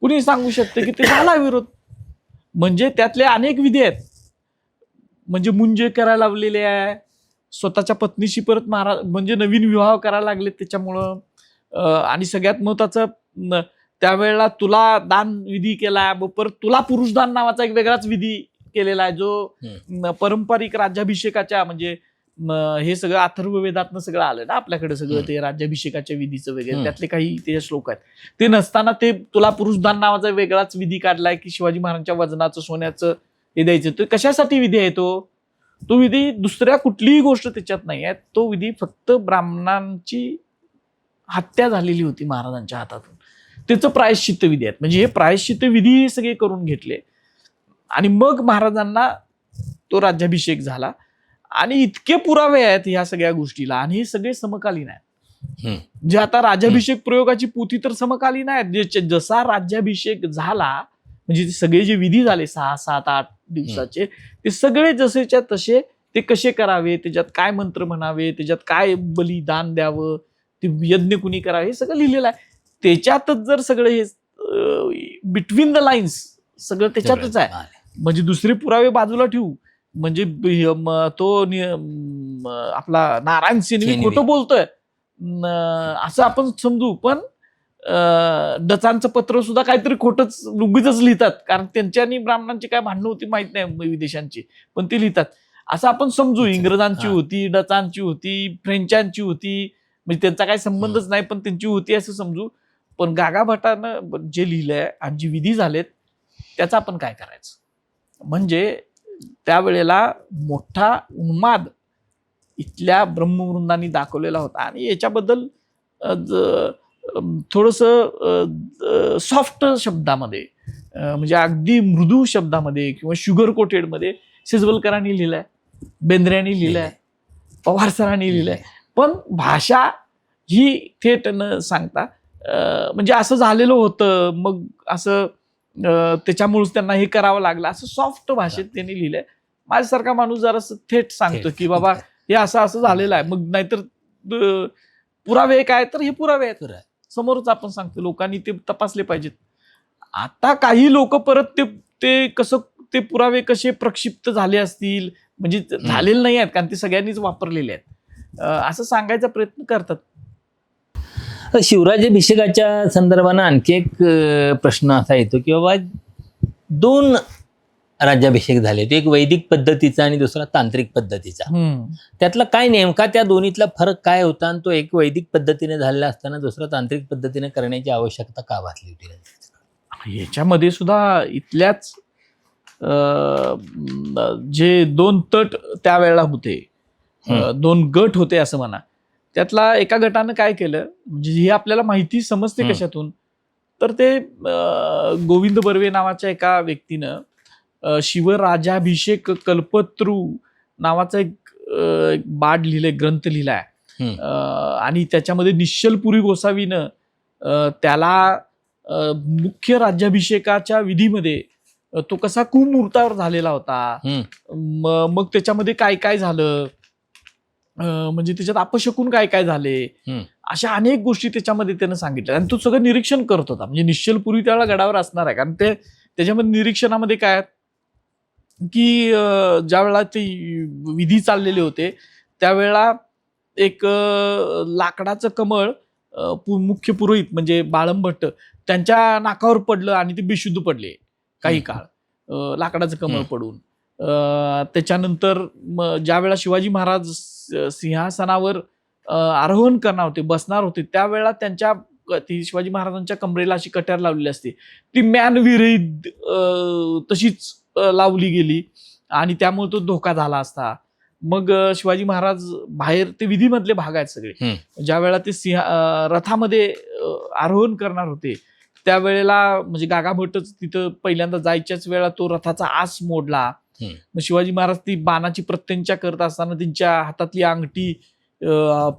कुणी सांगू शकते की ते झाला विरोध. म्हणजे त्यातले अनेक विधी आहेत. म्हणजे मुंजे करायला लावलेले आहे, स्वतःच्या पत्नीशी परत महाराज म्हणजे नवीन विवाह करायला लागले त्याच्यामुळं. आणि सगळ्यात महत्वाचं, त्यावेळेला तुला दान विधी केला, परत तुला पुरुषदान नावाचा एक वेगळाच विधी केलेला आहे जो पारंपरिक राज्याभिषेकाच्या म्हणजे हे सगळं अथर्ववेदातनं सगळं आलं ना आपल्याकडे सगळं ते राज्याभिषेकाच्या विधीचं वगैरे त्यातले काही ते श्लोक आहेत. ते नसताना ते तुला पुरुषदान नावाचा वेगळाच विधी काढलाय की शिवाजी महाराजांच्या वजनाचं सोन्याचं हे द्यायचं. तो कशासाठी विधी आहे? तो विधी दुसऱ्या कुठलीही गोष्ट त्याच्यात नाही आहे. तो विधी फक्त ब्राह्मणांची हत्या झालेली होती महाराजांच्या हातातून, त्याचं प्रायश्चित्त विधी आहेत. म्हणजे हे प्रायश्चित्त विधी सगळे करून घेतले आणि मग महाराजांना तो राज्याभिषेक झाला. आणि इतके पुरावे आहेत ह्या सगळ्या गोष्टीला आणि हे सगळे समकालीन आहेत. जे आता राज्याभिषेक प्रयोगाची पोथी तर समकालीन आहेत. जसा राज्याभिषेक झाला म्हणजे सगळे जे विधी झाले 6, 7, 8 दिवसाचे, ते सगळे जसेच्या तसे ते कसे करावे, त्याच्यात काय मंत्र म्हणावे, त्याच्यात काय बलिदान द्यावं, ते यज्ञ कुणी करावे, हे सगळं लिहिलेलं आहे. त्याच्यातच जर सगळं हे बिटवीन द लाईन्स सगळं त्याच्यातच आहे. म्हणजे दुसरे पुरावे बाजूला ठेवू, म्हणजे तो आपला नारायण सिंह खोटं बोलतोय असं आपण समजू, पण डचांचं पत्र सुद्धा काहीतरी खोटंच उगीच लिहितात, कारण त्यांच्यानी ब्राह्मणांची काय भांडणं होती माहित नाही विदेशांची, पण ते लिहितात असं आपण समजू. इंग्रजांची होती, डचांची होती, फ्रेंचांची होती, म्हणजे त्यांचा काही संबंधच नाही पण त्यांची होती असं समजू. पण गागा भटानं जे लिहिलंय आणि जे विधी झालेत त्याचा आपण काय करायचं? म्हणजे त्यावेळेला मोठा उन्माद इथल्या ब्रह्मवृंदांनी दाखवलेला होता आणि याच्याबद्दल थोडस सॉफ्ट शब्दामध्ये म्हणजे अगदी मृदू शब्दामध्ये किंवा शुगर कोटेडमध्ये सिजवलकरांनी लिहिलंय, बेंद्र्यांनी लिहिलंय, पवार सरांनी लिहिलंय. पण भाषा ही थेट न सांगता म्हणजे असं झालेलं होतं, मग असं त्याच्यामुळेच त्यांना हे करावं लागलं असं सॉफ्ट भाषेत त्यांनी लिहिलंय. माझ्यासारखा माणूस जरासं थेट सांगतो की बाबा हे असं असं झालेलं आहे. मग नाहीतर पुरावे काय, तर हे पुरावे आहेत समोरच आपण सांगतो, लोकांनी ते तपासले पाहिजेत. आता काही लोक परत ते कसं ते पुरावे कसे प्रक्षिप्त झाले असतील, म्हणजे झालेले नाही आहेत कारण ते सगळ्यांनीच वापरलेले आहेत असं सांगायचा प्रयत्न करतात. शिवराज्याभिषेकाच्या संदर्भानं आणखी एक प्रश्न असा येतो की बाबा 2 राज्याभिषेक झाले, एक वैदिक पद्धतीचा आणि दुसरा तांत्रिक पद्धतीचा. त्यातला काय नेमका त्या दोन्हीतला फरक काय होता आणि तो एक वैदिक पद्धतीने झालेला असताना दुसरा तांत्रिक पद्धतीने करण्याची आवश्यकता का भासली होती? याच्यामध्ये सुद्धा इथल्याच जे 2 तट त्यावेळेला होते, 2 गट होते असं म्हणा, त्यातला एका गटानं काय केलं म्हणजे हे आपल्याला माहिती समजते कशातून, तर ते गोविंद बर्वे नावाच्या एका व्यक्तीनं शिवराजाभिषेक कल्पतरू नावाचा एक बाड लिहिलंय, ग्रंथ लिहिलाय आणि त्याच्यामध्ये निश्चलपुरी गोसावीनं त्याला मुख्य राज्याभिषेकाच्या विधीमध्ये तो कसा कुमुहूर्तावर झालेला होता, मग त्याच्यामध्ये काय काय झालं, म्हणजे त्याच्यात अपशकून काय काय झाले, अशा अनेक गोष्टी त्याच्यामध्ये त्यानं सांगितल्या. आणि तो सगळं निरीक्षण करत होता. म्हणजे निश्चलपुरी त्यावेळेला गडावर असणार आहे, कारण ते त्याच्यामध्ये निरीक्षणामध्ये काय की ज्या वेळेला ते विधी चाललेले होते त्यावेळेला एक लाकडाचं कमळ मुख्य पुरोहित म्हणजे बाळंभट्ट त्यांच्या नाकावर पडलं आणि ते बेशुद्ध पडले काही काळ, लाकडाचं कमळ पडून. त्याच्यानंतर ज्या वेळेला शिवाजी महाराज सिंहासनावर आरोहण करणार होते, बसणार होते, त्यावेळेला त्यांच्या ती शिवाजी महाराजांच्या कमरेला अशी कट्यार लावलेली असते, ती मॅन विरहित तशीच लावली गेली आणि त्यामुळे तो धोका झाला असता. मग शिवाजी महाराज बाहेर, ते विधीमधले भाग आहेत सगळे, ज्या वेळेला ते रथामध्ये आरोहण करणार होते त्यावेळेला म्हणजे गागाभटच तिथं पहिल्यांदा जायच्याच वेळा तो रथाचा आस मोडला. मग शिवाजी महाराज ती बाणाची प्रत्यंचा करत असताना त्यांच्या हातातली अंगठी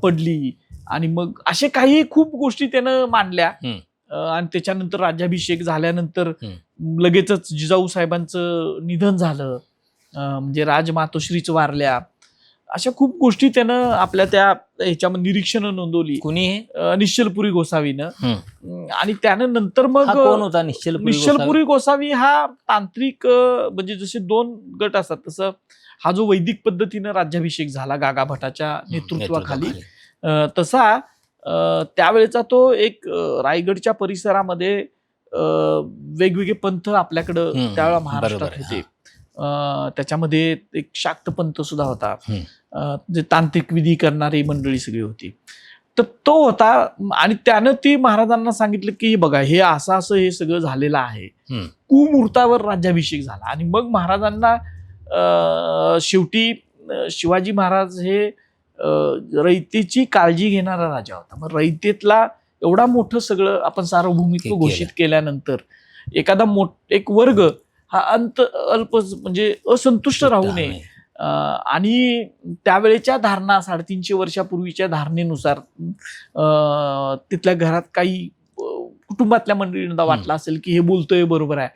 पडली आणि मग असे काही खूप गोष्टी त्यानं मांडल्या. आणि त्याच्यानंतर राज्याभिषेक झाल्यानंतर लगेचच जिजाऊ साहेबांचं निधन झालं, म्हणजे राजमातोश्रीच वारल्या. अशा खूप गोष्टी त्यानं आपल्या त्या ह्याच्यामध्ये निरीक्षणं नोंदवली. कुणी निश्चलपुरी गोसावीनं. आणि त्यानं नंतर मग कोण होता निश्चलपुरी गोसावी हा तांत्रिक, म्हणजे जसे 2 गट असतात तसं हा जो वैदिक पद्धतीनं राज्याभिषेक झाला गागाभटाच्या नेतृत्वाखाली, तसा त्यावेळेचा तो एक रायगडच्या परिसरामध्ये वेगवेगळे पंथ आपल्याकडं त्यावेळेला महाराष्ट्रात होते. त्याच्यामध्ये एक शाक्त पंथ सुद्धा होता, जे तांत्रिक विधी करणारी मंडळी सगळी होती. तर तो होता आणि त्यानं ती महाराजांना सांगितलं की बघा हे असं हे सगळं झालेलं आहे. कुमुहूर्तावर राज्याभिषेक झाला आणि मग महाराजांना शेवटी शिवाजी महाराज हे रयतेची काळजी घेणारा राजा होता. मग रयतेतला एवढा मोठं सगळं आपण सार्वभौमित्व घोषित केल्यानंतर एखादा एक वर्ग हा अल्प म्हणजे असंतुष्ट राहू नये. आणि त्यावेळेच्या धारणा 350 वर्षापूर्वीच्या धारणेनुसार तिथल्या घरात काही कुटुंबातल्या मंडळींना वाटलं असेल की हे बोलतोय बरोबर आहे,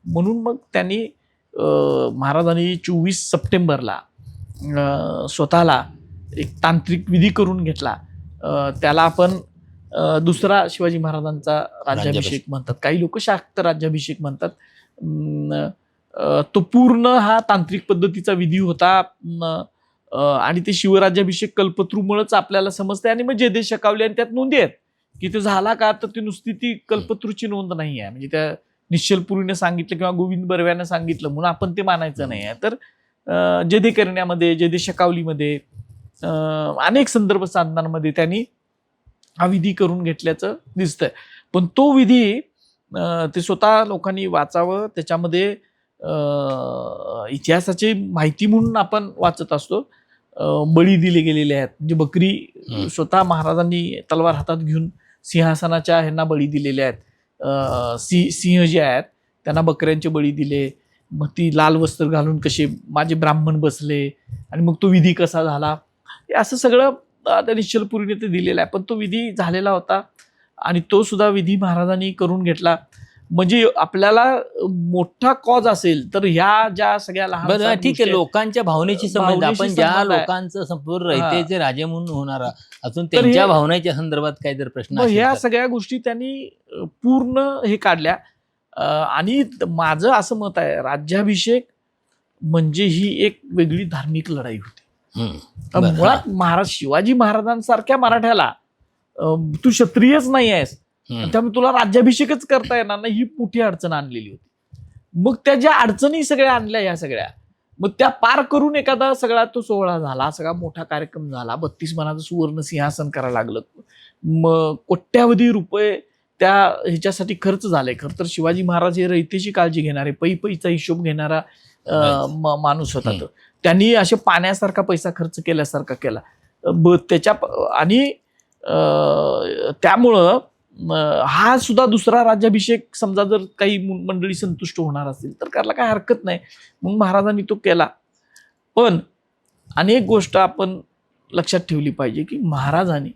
म्हणून मग त्यांनी महाराजांनी 24 सप्टेंबरला स्वतःला एक तांत्रिक विधी करून घेतला. त्याला आपण दुसरा शिवाजी महाराजांचा राज्याभिषेक म्हणतात, काही लोक शाक्त राज्याभिषेक म्हणतात. तो पूर्ण हा तांत्रिक पद्धतीचा विधी होता आणि ते शिवराज्याभिषेक कल्पतरूमुळेच आपल्याला समजते. आणि मग जयदेश शकावले आणि त्यात नोंदी आहेत की तो झाला का, तर ती नुसती ती कल्पतरूची नोंद नाही आहे, म्हणजे त्या निश्चलपुरीने सांगितलं किंवा गोविंद बर्व्यानं सांगितलं म्हणून आपण ते मानायचं नाही आहे. तर जयदेकरण्यामध्ये, जयदेश शकावलीमध्ये, अनेक संदर्भ साधनांमध्ये त्यांनी हा विधी करून घेतल्याचं दिसतंय. पण तो विधी ते स्वतः लोकांनी वाचावं, त्याच्यामध्ये इतिहासाची माहिती म्हणून आपण वाचत असतो. बळी दिले गेलेले आहेत, म्हणजे बकरी स्वतः महाराजांनी तलवार हातात घेऊन सिंहासनाच्या ह्यांना बळी दिलेले आहेत. सिंह जे आहेत त्यांना बकऱ्यांचे बळी दिले. मग ती लाल वस्त्र घालून कसे माझे ब्राह्मण बसले आणि मग तो विधी कसा झाला, हे असं सगळं त्या निश्चलपुरीने ते दिलेलं आहे. पण तो विधी झालेला होता आणि तो सुद्धा विधी महाराजांनी करून घेतला. म्हणजे आपल्याला मोठा कॉज असेल तर ह्या ज्या सगळ्या लहान, ठीक आहे, लोकांच्या भावनेची संबंध, आपण ज्या लोकांचं संपूर्ण रयतेचे राजे म्हणून होणारा अजून त्यांच्या भावनेच्या संदर्भात काय जर प्रश्न, ह्या सगळ्या गोष्टी त्यांनी पूर्ण हे काढल्या. आणि माझं असं मत आहे, राज्याभिषेक म्हणजे ही एक वेगळी धार्मिक लढाई होती. मुळात शिवाजी महाराजांसारख्या मराठ्याला तू क्षत्रियच नाही आहेस, त्यामुळे तुला राज्याभिषेकच करता येणार नाही, ही मोठी अडचण आणलेली होती. मग त्या ज्या अडचणी सगळ्या आणल्या ह्या सगळ्या, मग त्या पार करून एखादा सगळा तो सोहळा झाला, सगळा मोठा कार्यक्रम झाला. 32 मनाचं सुवर्ण सिंहासन करायला लागलं. मग कोट्यावधी रुपये त्या ह्याच्यासाठी खर्च झाले. खरं तर शिवाजी महाराज हे रयतेची काळजी घेणारे, पैचा हिशोब घेणारा माणूस होता. तो त्यांनी असे पाण्यासारखा पैसा खर्च केल्यासारखा केला त्याच्या. आणि त्यामुळं हा सुद्धा दुसरा राज्याभिषेक समजा जर काही मंडळी संतुष्ट होणार असतील तर करायला काय हरकत नाही, मग महाराजांनी तो केला. पण अनेक गोष्ट आपण लक्षात ठेवली पाहिजे की महाराजांनी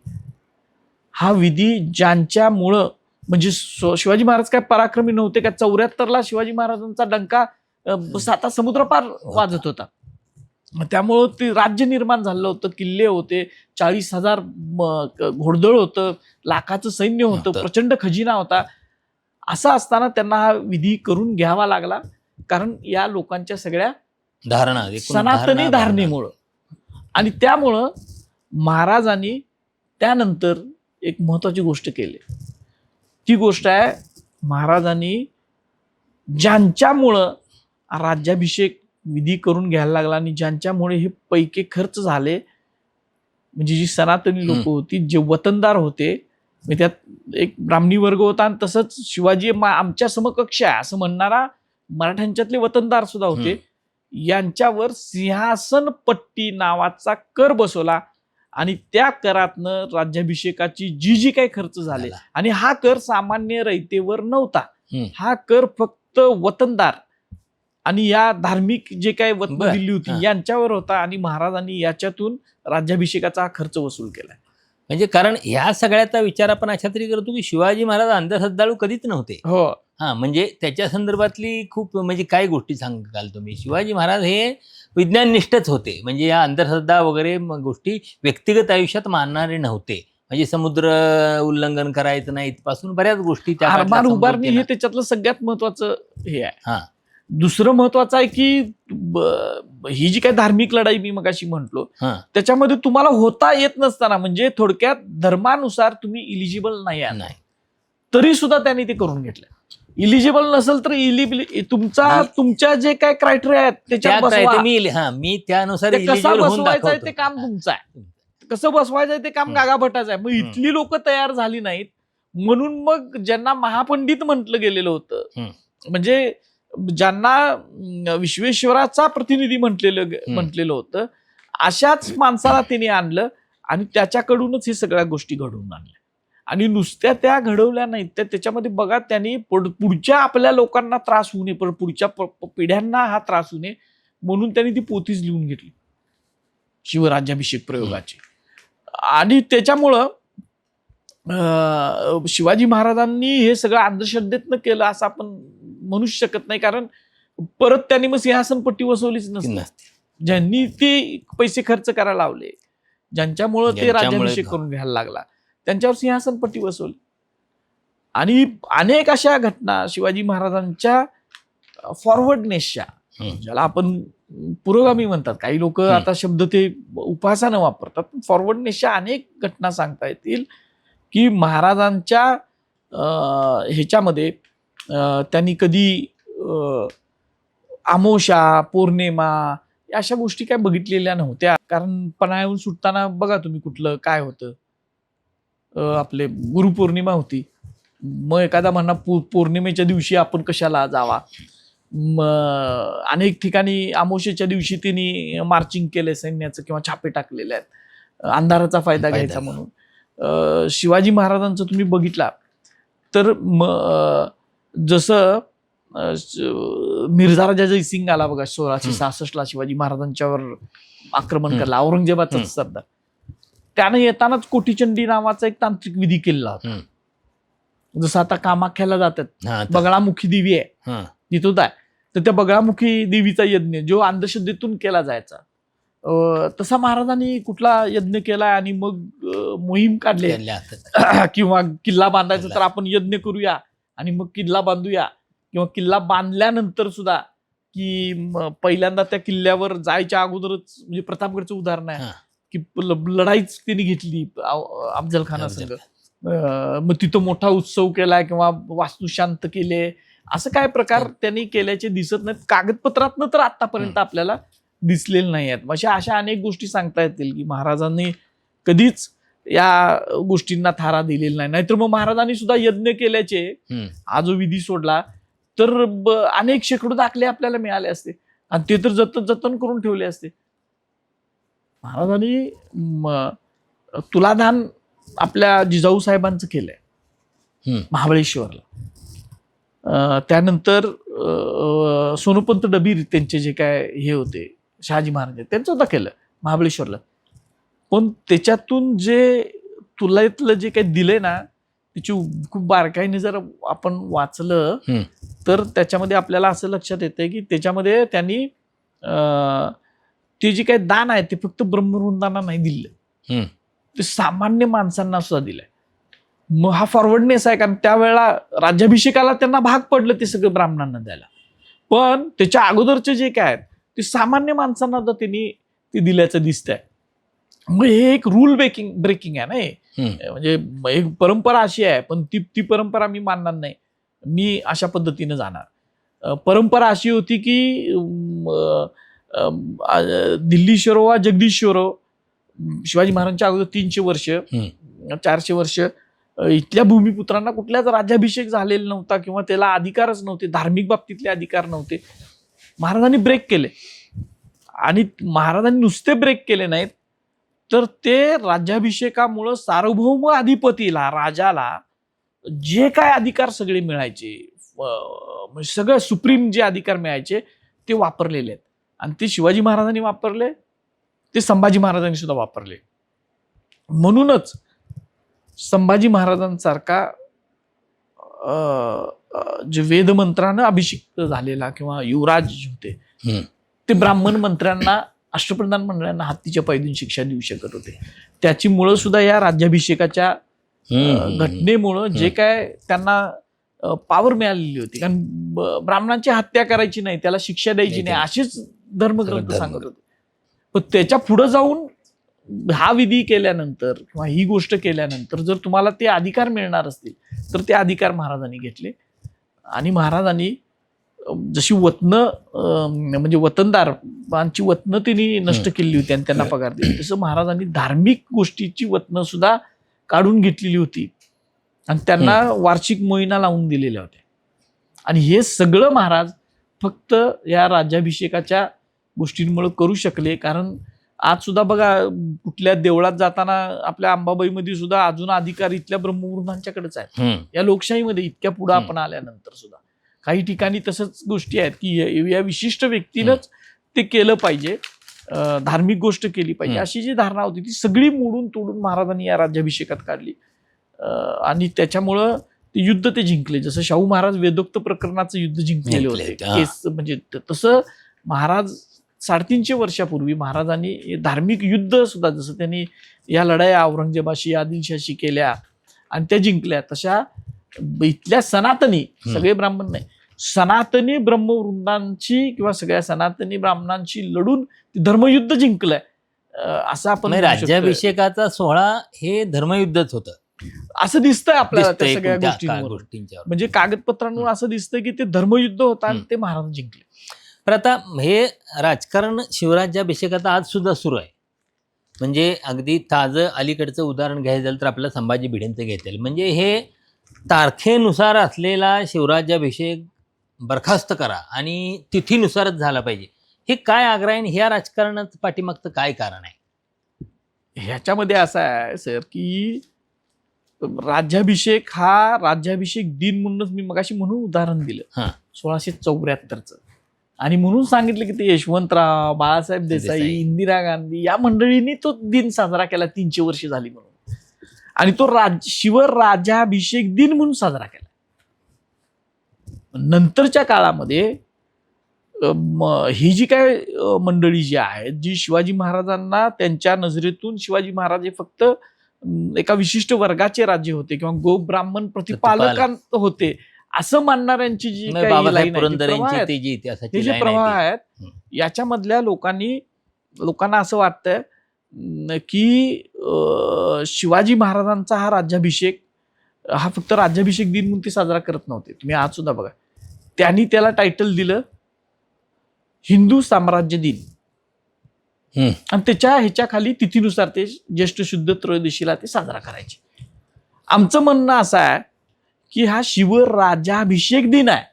हा विधी ज्यांच्यामुळं, म्हणजे शिवाजी महाराज काय पराक्रमी नव्हते का? 74ला शिवाजी महाराजांचा डंका 7 समुद्रपार वाजत होता. त्यामुळं ते राज्य निर्माण झालं होतं, किल्ले होते, 40,000 घोडदळ होतं, लाखाचं सैन्य होतं, प्रचंड खजिना होता. असं असताना त्यांना हा विधी करून घ्यावा लागला, कारण या लोकांच्या सगळ्या धारणा, सनातनी धारणेमुळं. आणि त्यामुळं महाराजांनी त्यानंतर एक महत्वाची गोष्ट केली. ती गोष्ट आहे, महाराजांनी ज्यांच्यामुळं राज्याभिषेक विधी करून घ्यायला लागला आणि ज्यांच्यामुळे हे पैके खर्च झाले, म्हणजे जी सनातनी लोक होती, जे वतनदार होते, त्यात एक ब्राह्मणी वर्ग होता आणि तसंच शिवाजी आमच्या समकक्ष आहे असं म्हणणारा मराठ्यांच्यातले वतनदार सुद्धा होते. यांच्यावर सिंहासन पट्टी नावाचा कर बसवला आणि त्या करातनं राज्याभिषेकाची जी काही खर्च झाले झाला. आणि हा कर सामान्य रयतेवर नव्हता. हम्म. हा कर फक्त वतनदार आणि या धार्मिक जे काही वतन बरं. दिली होती हा. यांच्यावर होता आणि महाराजांनी याच्यातून राज्याभिषेकाचा हा खर्च वसूल केलाय. म्हणजे कारण ह्या सगळ्याचा विचार आपण अशा तरी करतो की शिवाजी महाराज अंधश्रद्धाळू कधीच नव्हते. हो, हा म्हणजे त्याच्या संदर्भातली खूप म्हणजे काय गोष्टी सांगाल तुम्ही. शिवाजी महाराज हे विज्ञाननिष्ठच होते. म्हणजे या अंधश्रद्धा वगैरे गोष्टी व्यक्तिगत आयुष्यात मानणारे नव्हते. म्हणजे समुद्र उल्लंघन करायचं नाही इथपासून बऱ्याच गोष्टी त्या काळातल्या आरमार समजूत उभारणी केल्या. हे त्याच्यातलं सगळ्यात महत्वाचं हे आहे. हा. दुसरं महत्वाचं आहे की ही जी काही धार्मिक लढाई मी मगाशी म्हटलो हा. त्याच्यामध्ये तुम्हाला होता येत नसताना म्हणजे थोडक्यात धर्मानुसार तुम्ही इलिजिबल नाही आहात नाही. तरी सुद्धा त्यांनी ते करून घेतलं. इलिजिबल नसेल तर तुमच्या जे काय क्रायटेरिया आहेत त्याच्यात त्या काय बसवा. ते मी त्यानुसार ते कसं eligible होऊन बसवायचं आहे दाखवतो. ते काम तुमचं आहे. कसं बसवायचं आहे ते काम गागा भटाचं आहे. मग इथली लोक तयार झाली नाहीत म्हणून मग ज्यांना महापंडित म्हटलं गेलेलं होतं म्हणजे ज्यांना विश्वेश्वराचा प्रतिनिधी म्हटलेलं होतं अशाच माणसाला त्यांनी आणलं आणि त्याच्याकडूनच हे सगळ्या गोष्टी घडवून आणल्या. आणि नुसत्या त्या घडवल्या नाहीत तर त्याच्यामध्ये बघा त्यांनी पुढच्या आपल्या लोकांना त्रास होऊ नये पण पुढच्या पिढ्यांना हा त्रास होऊ नये म्हणून त्यांनी ती पोथीच लिहून घेतली शिवराज्याभिषेक प्रयोगाची. आणि त्याच्यामुळं शिवाजी महाराजांनी हे सगळं अंधश्रद्धेतनं केलं असं आपण म्हणूच शकत नाही. कारण परत त्यांनी मग सिंहासनपट्टी वसवलीच नसते. ज्यांनी ते पैसे खर्च करायला लावले ज्यांच्यामुळं ते राज्याभिषेक करून घ्यायला लागला त्यांच्यावर सिंहासनपट्टी वसवली. आणि अनेक अशा घटना शिवाजी महाराजांच्या फॉरवर्डनेसच्या ज्याला आपण पुरोगामी म्हणतात काही लोक आता शब्द ते उपहासानं वापरतात फॉरवर्डनेसच्या अनेक घटना सांगता येतील की महाराजांच्या ह्याच्यामध्ये त्यांनी कधी अमावस्या पौर्णिमा अशा गोष्टी काय बघितलेल्या नव्हत्या. कारण पन्हाळ्याहून सुटताना बघा तुम्ही कुठलं काय होतं आपले गुरुपौर्णिमा होती. मग एखादा म्हणा पौर्णिमेच्या दिवशी आपण कशाला जावा. अनेक ठिकाणी अमावस्येच्या दिवशी त्यांनी मार्चिंग केलंय सैन्याचं किंवा छापे टाकलेले आहेत अंधाराचा फायदा घ्यायचा म्हणून. शिवाजी महाराजांचं तुम्ही बघितला तर जसं मिर्झा राजा जयसिंग आला बघा 1666 शिवाजी महाराजांच्यावर आक्रमण करायला औरंगजेबाचा सरदार. त्यानं येतानाच कोटीचंडी नावाचा एक तांत्रिक विधी केलेला होता. जसं आता कामाख्याला जातात बगळामुखी देवी आहे तिथं आहे तर त्या बगळामुखी देवीचा यज्ञ जो अंधश्रद्धेतून केला जायचा तसा महाराजांनी कुठला यज्ञ केला आणि मग मोहीम काढली किंवा किल्ला बांधायचा तर आपण यज्ञ करूया आणि मग किल्ला बांधूया किंवा किल्ला बांधल्यानंतर सुद्धा की पहिल्यांदा त्या किल्ल्यावर जायच्या अगोदरच म्हणजे प्रतापगडचं उदाहरण आहे की लढाईच त्यांनी घेतली अफजल खानासंग. मग तिथं मोठा उत्सव केलाय किंवा वास्तुशांत केले असं काय प्रकार त्यांनी केल्याचे दिसत नाहीत. कागदपत्रातनं तर आतापर्यंत आपल्याला दिसलेले नाही आहेत. अशा अनेक गोष्टी सांगता येतील की महाराजांनी कधीच या गोष्टींना थारा दिलेला नाही. नाहीतर मग महाराजांनी सुद्धा यज्ञ केल्याचे हा जो विधी सोडला तर अनेक शेकडो दाखले आपल्याला मिळाले असते आणि ते तर जतन करून ठेवले असते. महाराजांनी तुलादान आपल्या जिजाऊ साहेबांचं केलंय महाबळेश्वरला. त्यानंतर सोनोपंत डबीर त्यांचे जे काय हे होते शहाजी महाराज त्यांचं सुद्धा केलं महाबळेश्वरला. पण त्याच्यातून जे तुलातलं जे काही दिलंय ना त्याची खूप बारकाईने जर आपण वाचलं तर त्याच्यामध्ये आपल्याला असं लक्षात येतं की त्याच्यामध्ये त्यांनी ते जे काही दान आहे ते फक्त ब्रह्मवृंदांना नाही दिलं ते सामान्य माणसांना सुद्धा दिलंय. मग हा फॉरवर्डनेस आहे कारण त्यावेळेला राज्याभिषेकाला त्यांना भाग पडलं ते सगळं ब्राह्मणांना द्यायला पण त्याच्या अगोदरचे जे काय आहेत ते सामान्य माणसांना त्यांनी ते दिल्याचं दिसतंय. मग हे एक रूल ब्रेकिंग आहे ना म्हणजे एक परंपरा अशी आहे पण ती परंपरा मी मानणार नाही. मी अशा पद्धतीने जाणार. परंपरा अशी होती की दिल्लीश्वरो वा जगदीश्वरो शिवाजी महाराजांच्या अगोदर 300 वर्ष 400 वर्ष इथल्या भूमिपुत्रांना कुठल्याच राज्याभिषेक झालेला नव्हता किंवा त्याला अधिकारच नव्हते धार्मिक बाबतीतले अधिकार नव्हते. महाराजांनी ब्रेक केले आणि महाराजांनी नुसते ब्रेक केले नाहीत, तर ते राज्याभिषेकामुळं सार्वभौम अधिपतीला, राजाला जे काय अधिकार सगळे मिळायचे, म्हणजे सगळं सुप्रीम जे अधिकार मिळायचे ते वापरलेले आहेत. आणि ते शिवाजी महाराजांनी वापरले, ते संभाजी महाराजांनी सुद्धा वापरले. म्हणूनच संभाजी महाराजांसारखा जे वेदमंत्रानं अभिषिक्त झालेला किंवा युवराज होते, ते ब्राह्मण मंत्र्यांना, अष्टप्रधान मंडळांना हत्तीच्या पायदून शिक्षा देऊ शकत होते. त्याची मुळं सुद्धा या राज्याभिषेकाच्या घटनेमुळं जे काय त्यांना पॉवर मिळालेली होती. कारण ब्राह्मणांची हत्या करायची नाही, त्याला शिक्षा द्यायची नाही, असेच धर्मग्रंथ सांगत होते. पण त्याच्या पुढे जाऊन हा विधी केल्यानंतर किंवा ही गोष्ट केल्यानंतर जर तुम्हाला ते अधिकार मिळणार असतील तर ते अधिकार महाराजांनी घेतले. आणि महाराजांनी जशी वतनं, म्हणजे वतनदारांची वतनं त्यांनी नष्ट केली होती आणि त्यांना पगार दिली, तसं महाराजांनी धार्मिक गोष्टीची वतनं सुद्धा काढून घेतलेली होती आणि त्यांना वार्षिक मोहिना लावून दिलेल्या होत्या. आणि हे सगळं महाराज फक्त या राज्याभिषेकाच्या गोष्टींमुळे करू शकले. कारण आज सुद्धा बघा, कुठल्या देवळात जाताना आपल्या अंबाबाईमध्ये सुद्धा अजून अधिकार इथल्या ब्रह्मवृंदांच्याकडेच आहेत. या लोकशाहीमध्ये इतक्या पुढे आपण आल्यानंतर सुद्धा काही ठिकाणी तसंच गोष्टी आहेत की या विशिष्ट व्यक्तीनंच ते केलं पाहिजे, धार्मिक गोष्ट केली पाहिजे, अशी जी धारणा होती ती सगळी मोडून तोडून महाराजांनी या राज्याभिषेकात काढली. आणि त्याच्यामुळं ते युद्ध ते जिंकले. जसं शाहू महाराज वेदोक्त प्रकरणाचं युद्ध जिंकलेले होते केस, म्हणजे तसं महाराज 350 वर्षापूर्वी महाराजांनी धार्मिक युद्ध सुद्धा, जसं त्यांनी या लढाया औरंगजेबाशी, आदिलशाही केल्या आणि त्या जिंकल्या, तशा इथल्या सनातनी, सगळे ब्राह्मण नाही, सनातनी ब्रह्मवृंदांची किंवा सगळ्या सनातनी ब्राह्मणांशी लढून धर्मयुद्ध जिंकलंय असं आपण राज्याभिषेकाचा सोहळा हे धर्मयुद्धच होतं असं दिसतंय आपल्याला त्या सगळ्या गोष्टींच्या. म्हणजे कागदपत्रांवर असं दिसतंय की ते धर्मयुद्ध होतं आणि ते महाराज जिंकले. पण आता हे राजकारण शिवराज्याभिषेकाचा आज सुद्धा सुरू आहे. म्हणजे अगदी ताजं अलीकडचं उदाहरण घ्यायचं झालं तर आपल्याला संभाजी भिडेंचं घेता येईल. म्हणजे हे तारखेनुसार असलेला शिवराज्याभिषेक बरखास्त करा आणि तिथीनुसारच झाला पाहिजे, हे काय आग्रह, ह्या राजकारणाचं पाठीमागचं काय कारण आहे? ह्याच्यामध्ये असं आहे सर की राज्याभिषेक हा राज्याभिषेक दिन म्हणूनच मी मगाशी म्हणून उदाहरण दिलं 1674चं, आणि म्हणून सांगितलं की ते यशवंतराव, बाळासाहेब देसाई, इंदिरा गांधी या मंडळींनी तो दिन साजरा केला 300 वर्ष झाली म्हणून, आणि तो शिवराज्याभिषेक दिन म्हणून साजरा केला. नंतरच्या काळामध्ये ही जी काय मंडळी जी आहेत, जी शिवाजी महाराजांना त्यांच्या नजरेतून शिवाजी महाराज हे फक्त एका विशिष्ट वर्गाचे राज्य होते किंवा गो ब्राह्मण प्रतिपालकांत होते असं मानणाऱ्यांची जी काही जे प्रवाह आहेत, याच्यामधल्या लोकांना असं वाटतंय की शिवाजी महाराजांचा हा राज्याभिषेक हा फक्त राज्याभिषेक दिन म्हणून ते साजरा करत नव्हते. तुम्ही आज सुद्धा बघा, त्यांनी त्याला टायटल दिलं हिंदू साम्राज्य दिन, आणि त्याच्या ह्याच्या खाली तिथीनुसार ते ज्येष्ठ शुद्ध त्रयोदशीला ते साजरा करायचे. आमचं म्हणणं असं आहे की हा शिवराज्याभिषेक दिन आहे,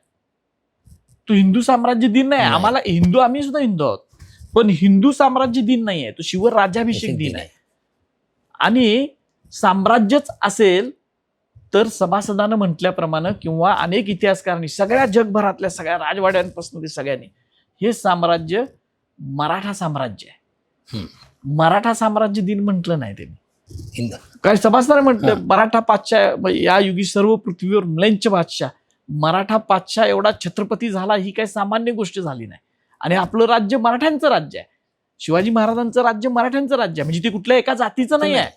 तो हिंदू साम्राज्य दिन नाही. आम्हाला हिंदू, आम्ही सुद्धा हिंदू आहोत, पण हिंदू साम्राज्य दिन नाही आहे, तो शिवराज्याभिषेक दिन आहे. आणि साम्राज्यच असेल तर सभासदानं म्हटल्याप्रमाणे किंवा अनेक इतिहासकारांनी, सगळ्या जगभरातल्या सगळ्या राजवाड्यांपासून ते सगळ्यांनी, हे साम्राज्य मराठा साम्राज्य आहे. मराठा साम्राज्य दिन म्हटलं नाही त्यांनी. काय सभासदाने म्हटलं मराठा पातशाह, या युगी सर्व पृथ्वीवर म्लेंच बादशाह, मराठा पातशाह एवढा छत्रपती झाला, ही काही सामान्य गोष्ट झाली नाही. आणि आपलं राज्य मराठ्यांचं राज्य आहे, शिवाजी महाराजांचं राज्य मराठ्यांचं राज्य आहे, म्हणजे ते कुठल्या एका जातीचं नाही आहे.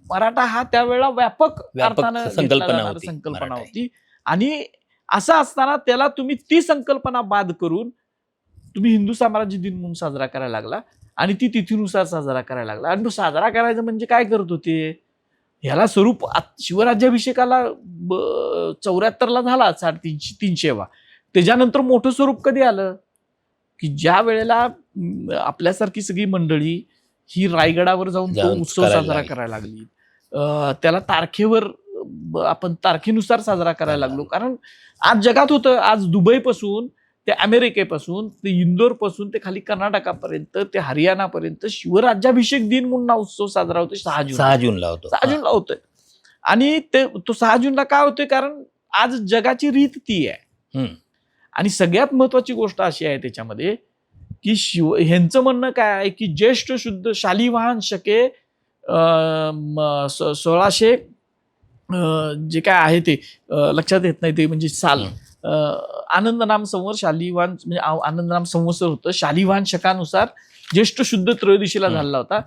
मराठा हा त्यावेळेला व्यापक अर्थानं संकल्पना होती. आणि असं असताना त्याला तुम्ही ती संकल्पना बाद करून तुम्ही हिंदू साम्राज्य दिन म्हणून साजरा करायला लागला आणि ती तिथीनुसार साजरा करायला लागला. आणि तो साजरा करायचं म्हणजे काय करत होते, ह्याला स्वरूप शिवराज्याभिषेकाला 74ला झाला 350. त्याच्यानंतर मोठं स्वरूप कधी आलं की ज्या वेळेला आपल्यासारखी सगळी मंडळी ही रायगडावर जाऊन तो उत्सव साजरा करायला लागली, त्याला तारखेवर आपण तारखेनुसार साजरा करायला लागलो. कारण आज जगात होतं, आज दुबईपासून ते अमेरिकेपासून ते इंदोरपासून ते खाली कर्नाटकापर्यंत ते हरियाणापर्यंत शिवराज्याभिषेक दिन म्हणून हा उत्सव साजरा होतो 6 जून. 6 जूनला होतो. 6 जूनला होतोय. आणि तो 6 जूनला काय होतोय, कारण आज जगाची रीत ती आहे. हम्म. आणि सगळ्यात महत्वाची गोष्ट अशी आहे त्याच्यामध्ये की ह्यांचं म्हणणं काय आहे की ज्येष्ठ शुद्ध शालिवाहन शके 1600 जे काय आहे ते लक्षात येत नाही ते म्हणजे साल आनंदनाम संवत शालिवाहन म्हणजे आनंदनाम संवत्सर होतं. शालिवाहन शकानुसार ज्येष्ठ शुद्ध त्रयोदशीला झालेला होता.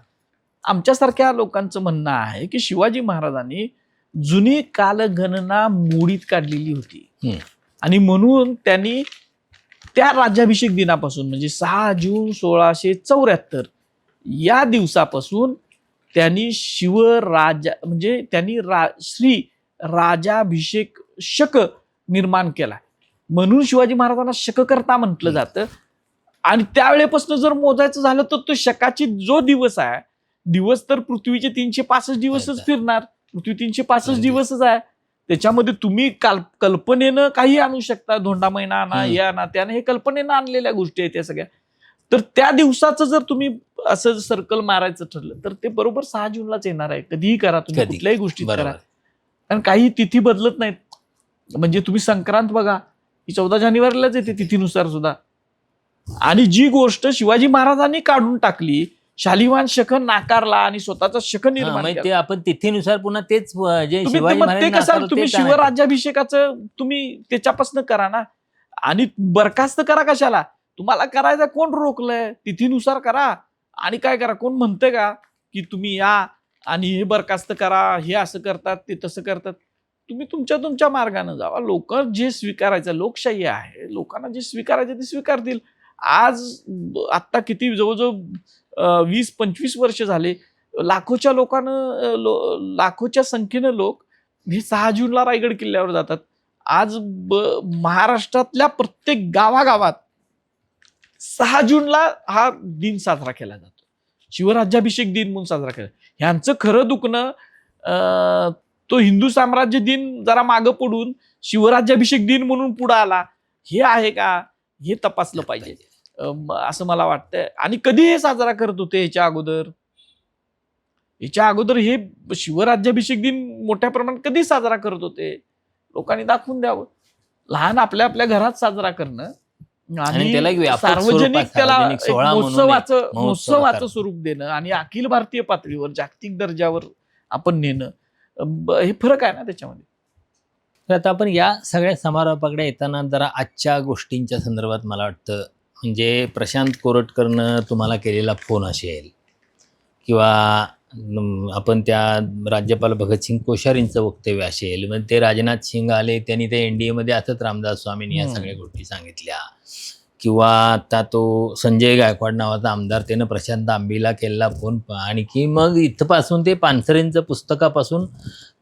आमच्यासारख्या लोकांचं म्हणणं आहे की शिवाजी महाराजांनी जुनी कालगणना मोडीत काढलेली होती आणि म्हणून त्यांनी त्या राज्याभिषेक दिनापासून म्हणजे 6 जून 1674 या दिवसापासून त्यांनी शिवराजा म्हणजे त्यांनी श्री राजाभिषेक शक निर्माण केला. म्हणून शिवाजी महाराजांना शककर्ता म्हटलं जातं. आणि त्यावेळेपासून जर मोजायचं झालं तर तो शकाची जो दिवस आहे, दिवस तर पृथ्वीचे 365 दिवसच फिरणार. पृथ्वी 365 दिवसच आहे. त्याच्यामध्ये तुम्ही कल्पनेनं काही आणू शकता. धोंडा महिना आणा, हे आणा, त्याने हे कल्पनेनं आणलेल्या गोष्टी आहेत त्या सगळ्या. तर त्या दिवसाचं जर तुम्ही असं सर्कल मारायचं ठरलं तर ते बरोबर 6 जूनलाच येणार आहे. कधीही करा तुम्ही, कुठल्याही गोष्टीत करा, कारण काही तिथी बदलत नाहीत. म्हणजे तुम्ही संक्रांत बघा, ही 14 जानेवारीलाच येते तिथीनुसार सुद्धा. आणि जी गोष्ट शिवाजी महाराजांनी काढून टाकली, शालिवाहन शक नाकारला आणि स्वतःचा शक निर्माण केला. ते आपण तिथीनुसार पुन्हा तेच जे शिवाजी ते महाराजांनी कसं तुम्ही शिवराज्याभिषेकाचं तुम्ही त्याच्यापासून करा ना. आणि बरखास्त करा कशाला? तुम्हाला करायचं कोण रोखलंय? तिथीनुसार करा. आणि काय करा, कोण म्हणतंय का की तुम्ही या आणि हे बरखास्त करा, हे असं करतात ते तसं करतात? तुम्ही तुमच्या मार्गाने जावा. लोक जे स्वीकारायचं, लोकशाही आहे, लोकांना जे स्वीकारायचं ते स्वीकारतील. आज आत्ता किती जवळजवळ 20-25 वर्ष झाले लाखोच्या लाखोच्या संख्येनं लोक हे 6 जूनला रायगड किल्ल्यावर जातात. आज महाराष्ट्रातल्या प्रत्येक गावागावात 6 जूनला हा दिन साजरा केला जातो. शिवराज्याभिषेक दिन म्हणून साजरा केला. ह्यांचं खरं दुखणं तो हिंदू साम्राज्य दिन जरा मागं पडून शिवराज्याभिषेक दिन म्हणून पुढे आला, हे आहे का हे तपासलं पाहिजे असं मला वाटतंय. आणि कधी हे साजरा करत होते? ह्याच्या अगोदर हे शिवराज्याभिषेक दिन मोठ्या प्रमाणात कधी साजरा करत होते? लोकांनी दाखवून द्यावं. लहान आपल्या घरात साजरा करणं आणि सार्वजनिक त्याला महोत्सवाचं स्वरूप देणं आणि अखिल भारतीय पातळीवर जागतिक दर्जावर आपण नेणं, हे फरक आहे ना त्याच्यामध्ये. तर आता आपण या सगळ्या समारोहाकडे येताना जरा आजच्या गोष्टींच्या संदर्भात मला वाटतं म्हणजे प्रशांत कोरटकरनं तुम्हाला केलेला फोन असेल किंवा आपण त्या राज्यपाल भगतसिंग कोश्यारींचं वक्तव्य असेल, मग ते राजनाथ सिंग आले, त्यांनी ते NDAमध्ये असंच रामदास स्वामींनी या सगळ्या गोष्टी सांगितल्या, किंवा आता तो संजय गायकवाड नावाचा आमदार त्यानं प्रशांत आंबीला केलेला फोन, आणि की मग इथपासून ते पानसरेंचं पुस्तकापासून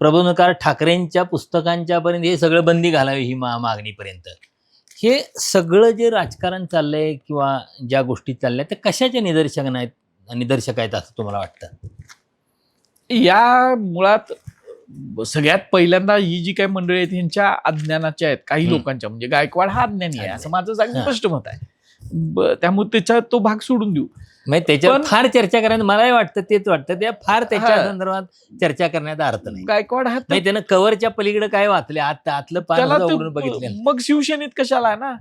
प्रबोधनकार ठाकरेंच्या पुस्तकांच्यापर्यंत हे सगळं बंदी घालावी ही मागणीपर्यंत, हे सगळं जे राजकारण चाललंय किंवा ज्या गोष्टी चालल्या त्या कशाच्या निदर्शक आहेत असं तुम्हाला वाटतं? या मुळात सगळ्यात पहिल्यांदा ही जी काही मंडळी आहेत ह्यांच्या अज्ञानाच्या आहेत, काही लोकांच्या. म्हणजे गायकवाड हा अज्ञानी आहे असं माझं स्पष्ट मत आहे. त्यामुळे त्याचा तो भाग सोडून देऊ. म्हणजे त्याच्यावर फार चर्चा करण्यात मलाही वाटतं, तेच वाटतं, त्या फार त्याच्या संदर्भात चर्चा करण्याचा अर्थ नाही. गायकवाड हा त्यानं कव्हरच्या पलीकडे काय वाचले, आतलं पान उघडून बघितलं, मग शिवसेनेत कशाला आहे ना.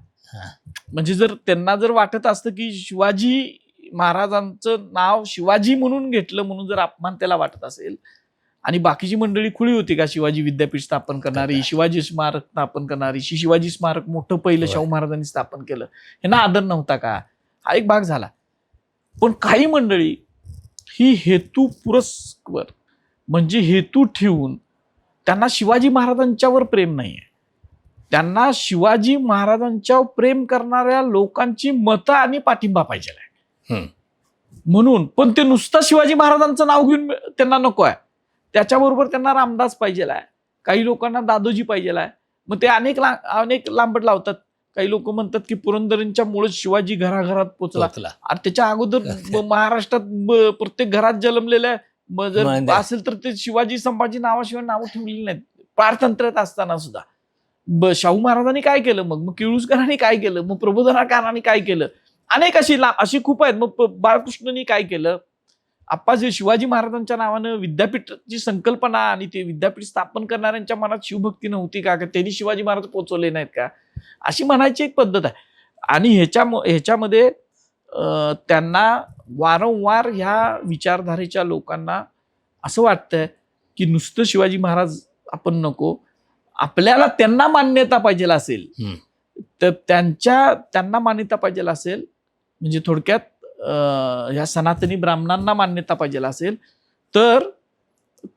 म्हणजे जर त्यांना जर वाटत असतं की शिवाजी महाराजांचं नाव शिवाजी म्हणून घेतलं म्हणून जर अपमान त्याला वाटत असेल, आणि बाकीची मंडळी खुळी होती का शिवाजी विद्यापीठ स्थापन करणारी, शिवाजी स्मारक स्थापन करणारी, शिवाजी स्मारक मोठं पहिलं शाहू महाराजांनी स्थापन केलं, यांना आदर नव्हता का? हा एक भाग झाला. पण काही मंडळी ही हेतू पुरस्कर म्हणजे हेतू ठेवून त्यांना शिवाजी महाराजांच्यावर प्रेम नाहीये, त्यांना शिवाजी महाराजांच्यावर प्रेम करणाऱ्या लोकांची मतं आणि पाठिंबा पाहिजे आहे म्हणून. पण ते नुसतं शिवाजी महाराजांचं नाव घेऊन त्यांना नको आहे, त्याच्याबरोबर त्यांना रामदास पाहिजे आहे, काही लोकांना दादोजी पाहिजे आहे. मग ते अनेक लांबट लावतात. काही लोक म्हणतात की पुरंदरांच्या मुळे शिवाजी घराघरात पोचला, आणि त्याच्या अगोदर महाराष्ट्रात प्रत्येक घरात जन्मलेल्या जर असेल तर ते शिवाजी संभाजी नावाशिवाय नावं ठेवलेली नाहीत पारतंत्र्यात असताना सुद्धा. शाहू महाराजांनी काय केलं, मग किर्लोस्करांनी काय केलं, मग प्रबोधनाकारांनी काय केलं, अनेक अशी खूप आहेत. मग बाळकृष्णांनी काय केलं. आप्पाजी शिवाजी महाराजांच्या नावानं विद्यापीठाची संकल्पना आणि ते विद्यापीठ स्थापन करणाऱ्यांच्या मनात शिवभक्ती नव्हती का, त्यांनी शिवाजी महाराज पोचवले नाहीत का, अशी म्हणायची एक पद्धत आहे. आणि ह्याच्यामध्ये त्यांना वारंवार ह्या विचारधारेच्या लोकांना असं वाटतंय की नुसतं शिवाजी महाराज आपण नको, आपल्याला त्यांना मान्यता पाहिजे असेल तर त्यांना मान्यता पाहिजे असेल, म्हणजे थोडक्यात ह्या सनातनी ब्राह्मणांना मान्यता पाहिजे असेल तर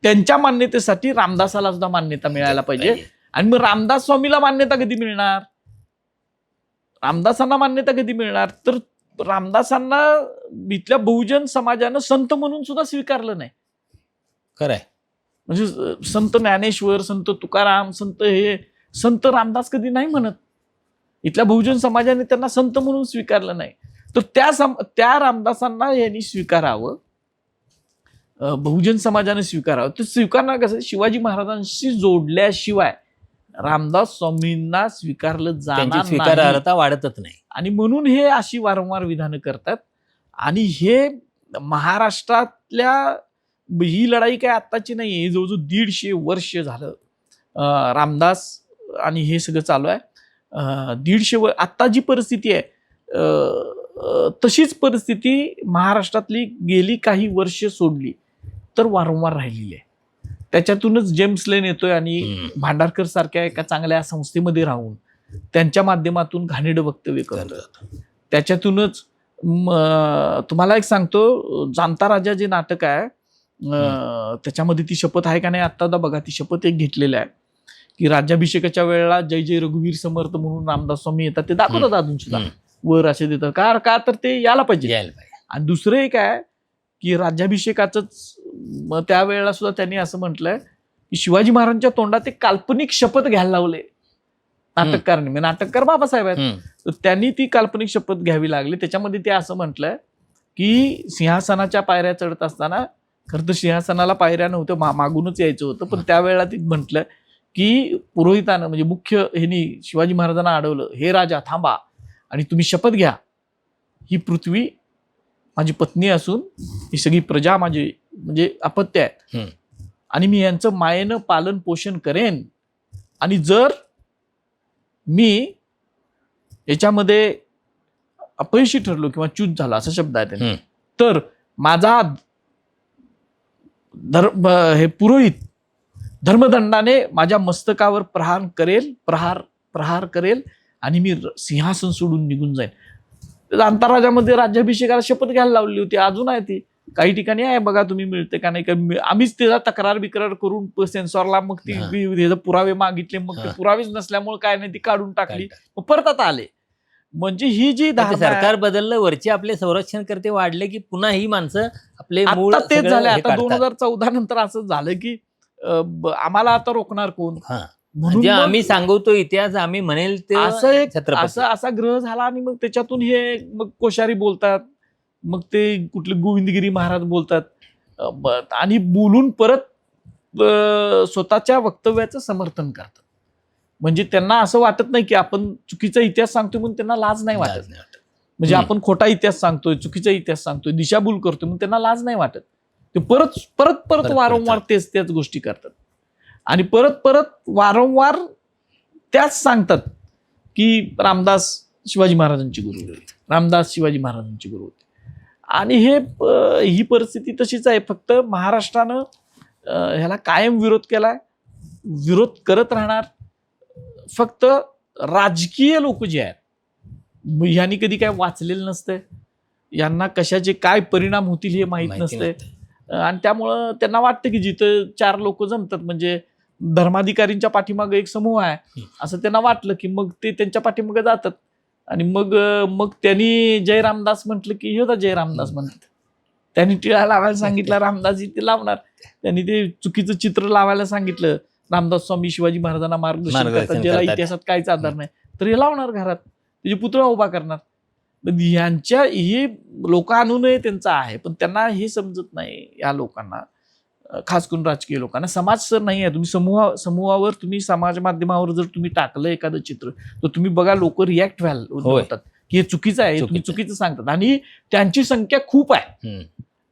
त्यांच्या मान्यतेसाठी रामदासाला सुद्धा मान्यता मिळायला पाहिजे. आणि मग रामदास स्वामीला मान्यता कधी मिळणार, रामदासांना मान्यता कधी मिळणार, तर रामदासांना इथल्या बहुजन समाजानं संत म्हणून सुद्धा स्वीकारलं नाही. खरंय. म्हणजे संत ज्ञानेश्वर, संत तुकाराम, संत रामदास कधी नाही म्हणत. इथल्या बहुजन समाजाने त्यांना संत म्हणून स्वीकारलं नाही. तर त्या रामदासांना यांनी स्वीकारावं, बहुजन समाजाने स्वीकारावं. तर स्वीकारणार कसं, शिवाजी महाराजांशी जोडल्याशिवाय रामदास स्वामींना स्वीकारलं जाणार स्वीकारार्हता वाढतच नाही. आणि म्हणून हे अशी वारंवार विधानं करतात. आणि हे महाराष्ट्रातल्या ही लढाई काय आत्ताची नाही, हे जवळजवळ 150 वर्ष झालं रामदास आणि हे सगळं चालू आहे. 150 आत्ता जी परिस्थिती आहे तशीच परिस्थिती महाराष्ट्रातली गेली काही वर्ष सोडली तर वारंवार राहिलेली आहे. त्याच्यातूनच जेम्स लेन येतोय आणि भांडारकर सारख्या एका चांगल्या संस्थेमध्ये राहून त्यांच्या माध्यमातून घाणेरडं वक्तव्य करतो. त्याच्यातूनच तुम्हाला एक सांगतो, जाणता राजा जे नाटक आहे त्याच्यामध्ये ती शपथ आहे का नाही आता बघा. ती शपथ एक घेतलेली आहे की राज्याभिषेकाच्या वेळेला जय जय रघुवीर समर्थ म्हणून रामदास स्वामी येतात, ते दाखवतात अजून सुद्धा वर असे देतात. का तर ते यायला पाहिजे. आणि दुसरं एक आहे की राज्याभिषेकाचंच त्यावेळेला सुद्धा त्यांनी असं म्हटलंय की शिवाजी महाराजांच्या तोंडात एक काल्पनिक शपथ घ्यायला लावले नाटककारांनी. म्हणजे नाटककार बाबासाहेब आहेत, तर त्यांनी ती काल्पनिक शपथ घ्यावी लागली. त्याच्यामध्ये ते असं म्हटलंय की सिंहासनाच्या पायऱ्या चढत असताना, खरं तर सिंहासनाला पायऱ्या नव्हत्या, मागूनच यायचं होतं, पण त्यावेळेला ती म्हटलं की पुरोहितानं म्हणजे मुख्य ह्यांनी शिवाजी महाराजांना अडवलं, हे राजा थांबा आणि तुम्ही शपथ घ्या, ही पृथ्वी माझी पत्नी असून ही सगळी प्रजा माझी म्हणजे अपत्य आहेत आणि मी यांचं मायेनं पालन पोषण करेन. आणि जर मी याच्यामध्ये अपयशी ठरलो किंवा च्यूत झाला, असा शब्द आहे त्यांनी, तर माझा हे पुरोहित धर्मदंडाने माझ्या मस्तकावर प्रहार करेल आणि मी सिंहासन सोडून निघून जाईन. अंतरराज्यामध्ये राज्याभिषेकाला शपथ घ्यायला लावली होती, अजून आहे ती काही ठिकाणी आहे बघा, तुम्ही मिळते का नाही. आम्हीच त्याचा तक्रार बिक्रार करून सेन्सॉरला मग ती पुरावे मागितले, मग ते पुरावेच नसल्यामुळे काय नाही ती काढून टाकली, मग परत आता आले. म्हणजे ही जी सरकार बदललं, वरचे आपले संरक्षण करते वाढले की पुन्हा ही माणसं आपले मूळ तेच झाले. आता 2014 नंतर असं झालं की आम्हाला आता रोखणार कोण, म्हणजे आम्ही सांगतो इतिहास, आम्ही म्हणेल ते असा ग्रह झाला. आणि मग त्याच्यातून हे मग कोश्यारी बोलतात, मग ते कुठले गोविंदगिरी महाराज बोलतात आणि बोलून परत स्वतःच्या वक्तव्याचं समर्थन करतात. म्हणजे त्यांना असं वाटत नाही की आपण चुकीचा इतिहास सांगतोय म्हणून त्यांना लाज नाही वाटत. म्हणजे आपण खोटा इतिहास सांगतोय, चुकीचा इतिहास सांगतोय, दिशाभूल करतोय म्हणून त्यांना लाज नाही वाटत. ते परत वारंवार त्याच गोष्टी करतात आणि परत वारंवार त्याच सांगतात की रामदास शिवाजी महाराजांची गुरु होते, रामदास शिवाजी महाराजांची गुरु होते. आणि ही परिस्थिती तशीच आहे. फक्त महाराष्ट्रानं ह्याला कायम विरोध केलाय, विरोध करत राहणार. फक्त राजकीय लोक जे आहेत ह्यांनी कधी काय वाचलेलं नसतंय, यांना कशाचे काय परिणाम होतील हे माहीत नसतंय. आणि त्यामुळं त्यांना वाटतं की जिथं 4 लोक जमतात म्हणजे धर्माधिकारींच्या पाठीमागे एक समूह आहे असं त्यांना वाटलं की मग ते त्यांच्या पाठीमागे जातात. आणि मग त्यांनी जय रामदास म्हटलं की हे होता जय रामदास म्हणतात. त्यांनी टिळा लावायला सांगितलं, रामदास ते लावणार. त्यांनी ते चुकीचं चित्र लावायला सांगितलं, रामदास स्वामी शिवाजी महाराजांना मार्गदर्शन करतात, ज्याला इतिहासात काहीच आधार नाही, तर हे लावणार घरात, त्याचे पुतळा उभा करणार. ह्यांच्या हे लोक अनुनय त्यांचा आहे, पण त्यांना हे समजत नाही या लोकांना खास करून राजकीय लोकांना. समाज सर नाही आहे. तुम्ही समूहावर तुम्ही समाज माध्यमावर जर तुम्ही टाकलं एखादं चित्र तर तुम्ही बघा लोक रिॲक्ट होतात की हे चुकीचं आहे, हे तुम्ही चुकीचं सांगतात. आणि त्यांची संख्या खूप आहे,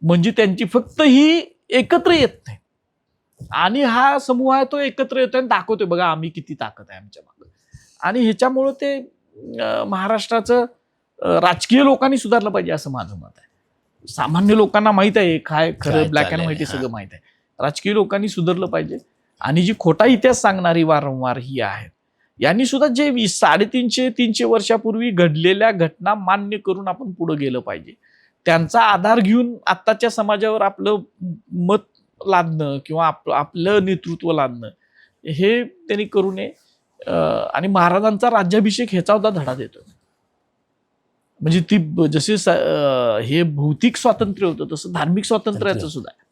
म्हणजे त्यांची फक्त ही एकत्र येत नाही. आणि हा समूह आहे तो एकत्र येतोय आणि दाखवतोय बघा आम्ही किती ताकद आहे आमच्या मागे. आणि ह्याच्यामुळं ते महाराष्ट्राचं राजकीय लोकांनी सुधारलं पाहिजे असं माझं मत आहे. सामान्य लोकांना माहित आहे काय खरं ब्लॅक अँड व्हाईट हे सगळं माहित आहे. राजकीय लोकांनी सुधारलं पाहिजे. आणि जी खोटा इतिहास सांगणारी वारंवार ही आहेत यांनी सुद्धा जे 350 वर्षापूर्वी घडलेल्या घटना मान्य करून आपण पुढे गेलं पाहिजे. त्यांचा आधार घेऊन आत्ताच्या समाजावर आपलं मत लादणं किंवा आपलं नेतृत्व लादणं हे त्यांनी करू नये. आणि महाराजांचा राज्याभिषेक ह्याचा सुद्धा धडा देतो. म्हणजे ती जसे हे भौतिक स्वातंत्र्य होतं तसं धार्मिक स्वातंत्र्याचं सुद्धा आहे.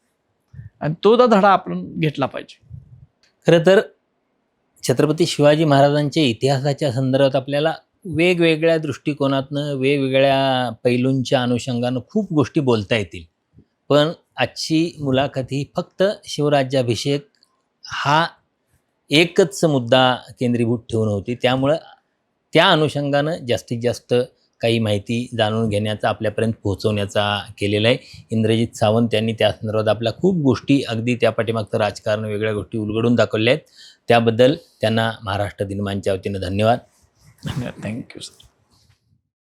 आणि तो धडा आपण घेतला पाहिजे. खरं तर छत्रपती शिवाजी मुलाखतीच्या इतिहासाच्या संदर्भात आपल्याला वेगवेगळ्या दृष्टिकोनातनं वेगवेगळ्या पैलूंच्या अनुषंगानं खूप गोष्टी बोलता येतील. पण आजची मुलाखत ही फक्त शिवराज्याभिषेक हा एकच मुद्दा केंद्रीभूत ठेवून होती. त्यामुळं त्या अनुषंगानं जास्तीत जास्त काही माहिती जाणून घेण्याचा आपल्यापर्यंत पोहोचवण्याचा केलेला आहे. इंद्रजित सावंत यांनी त्या संदर्भात आपल्या खूप गोष्टी अगदी त्या पाठीमागचं राजकारण वेगळ्या गोष्टी उलगडून दाखवल्या आहेत. त्याबद्दल त्यांना महाराष्ट्र दिनमानच्या वतीनं धन्यवाद. Thank you sir.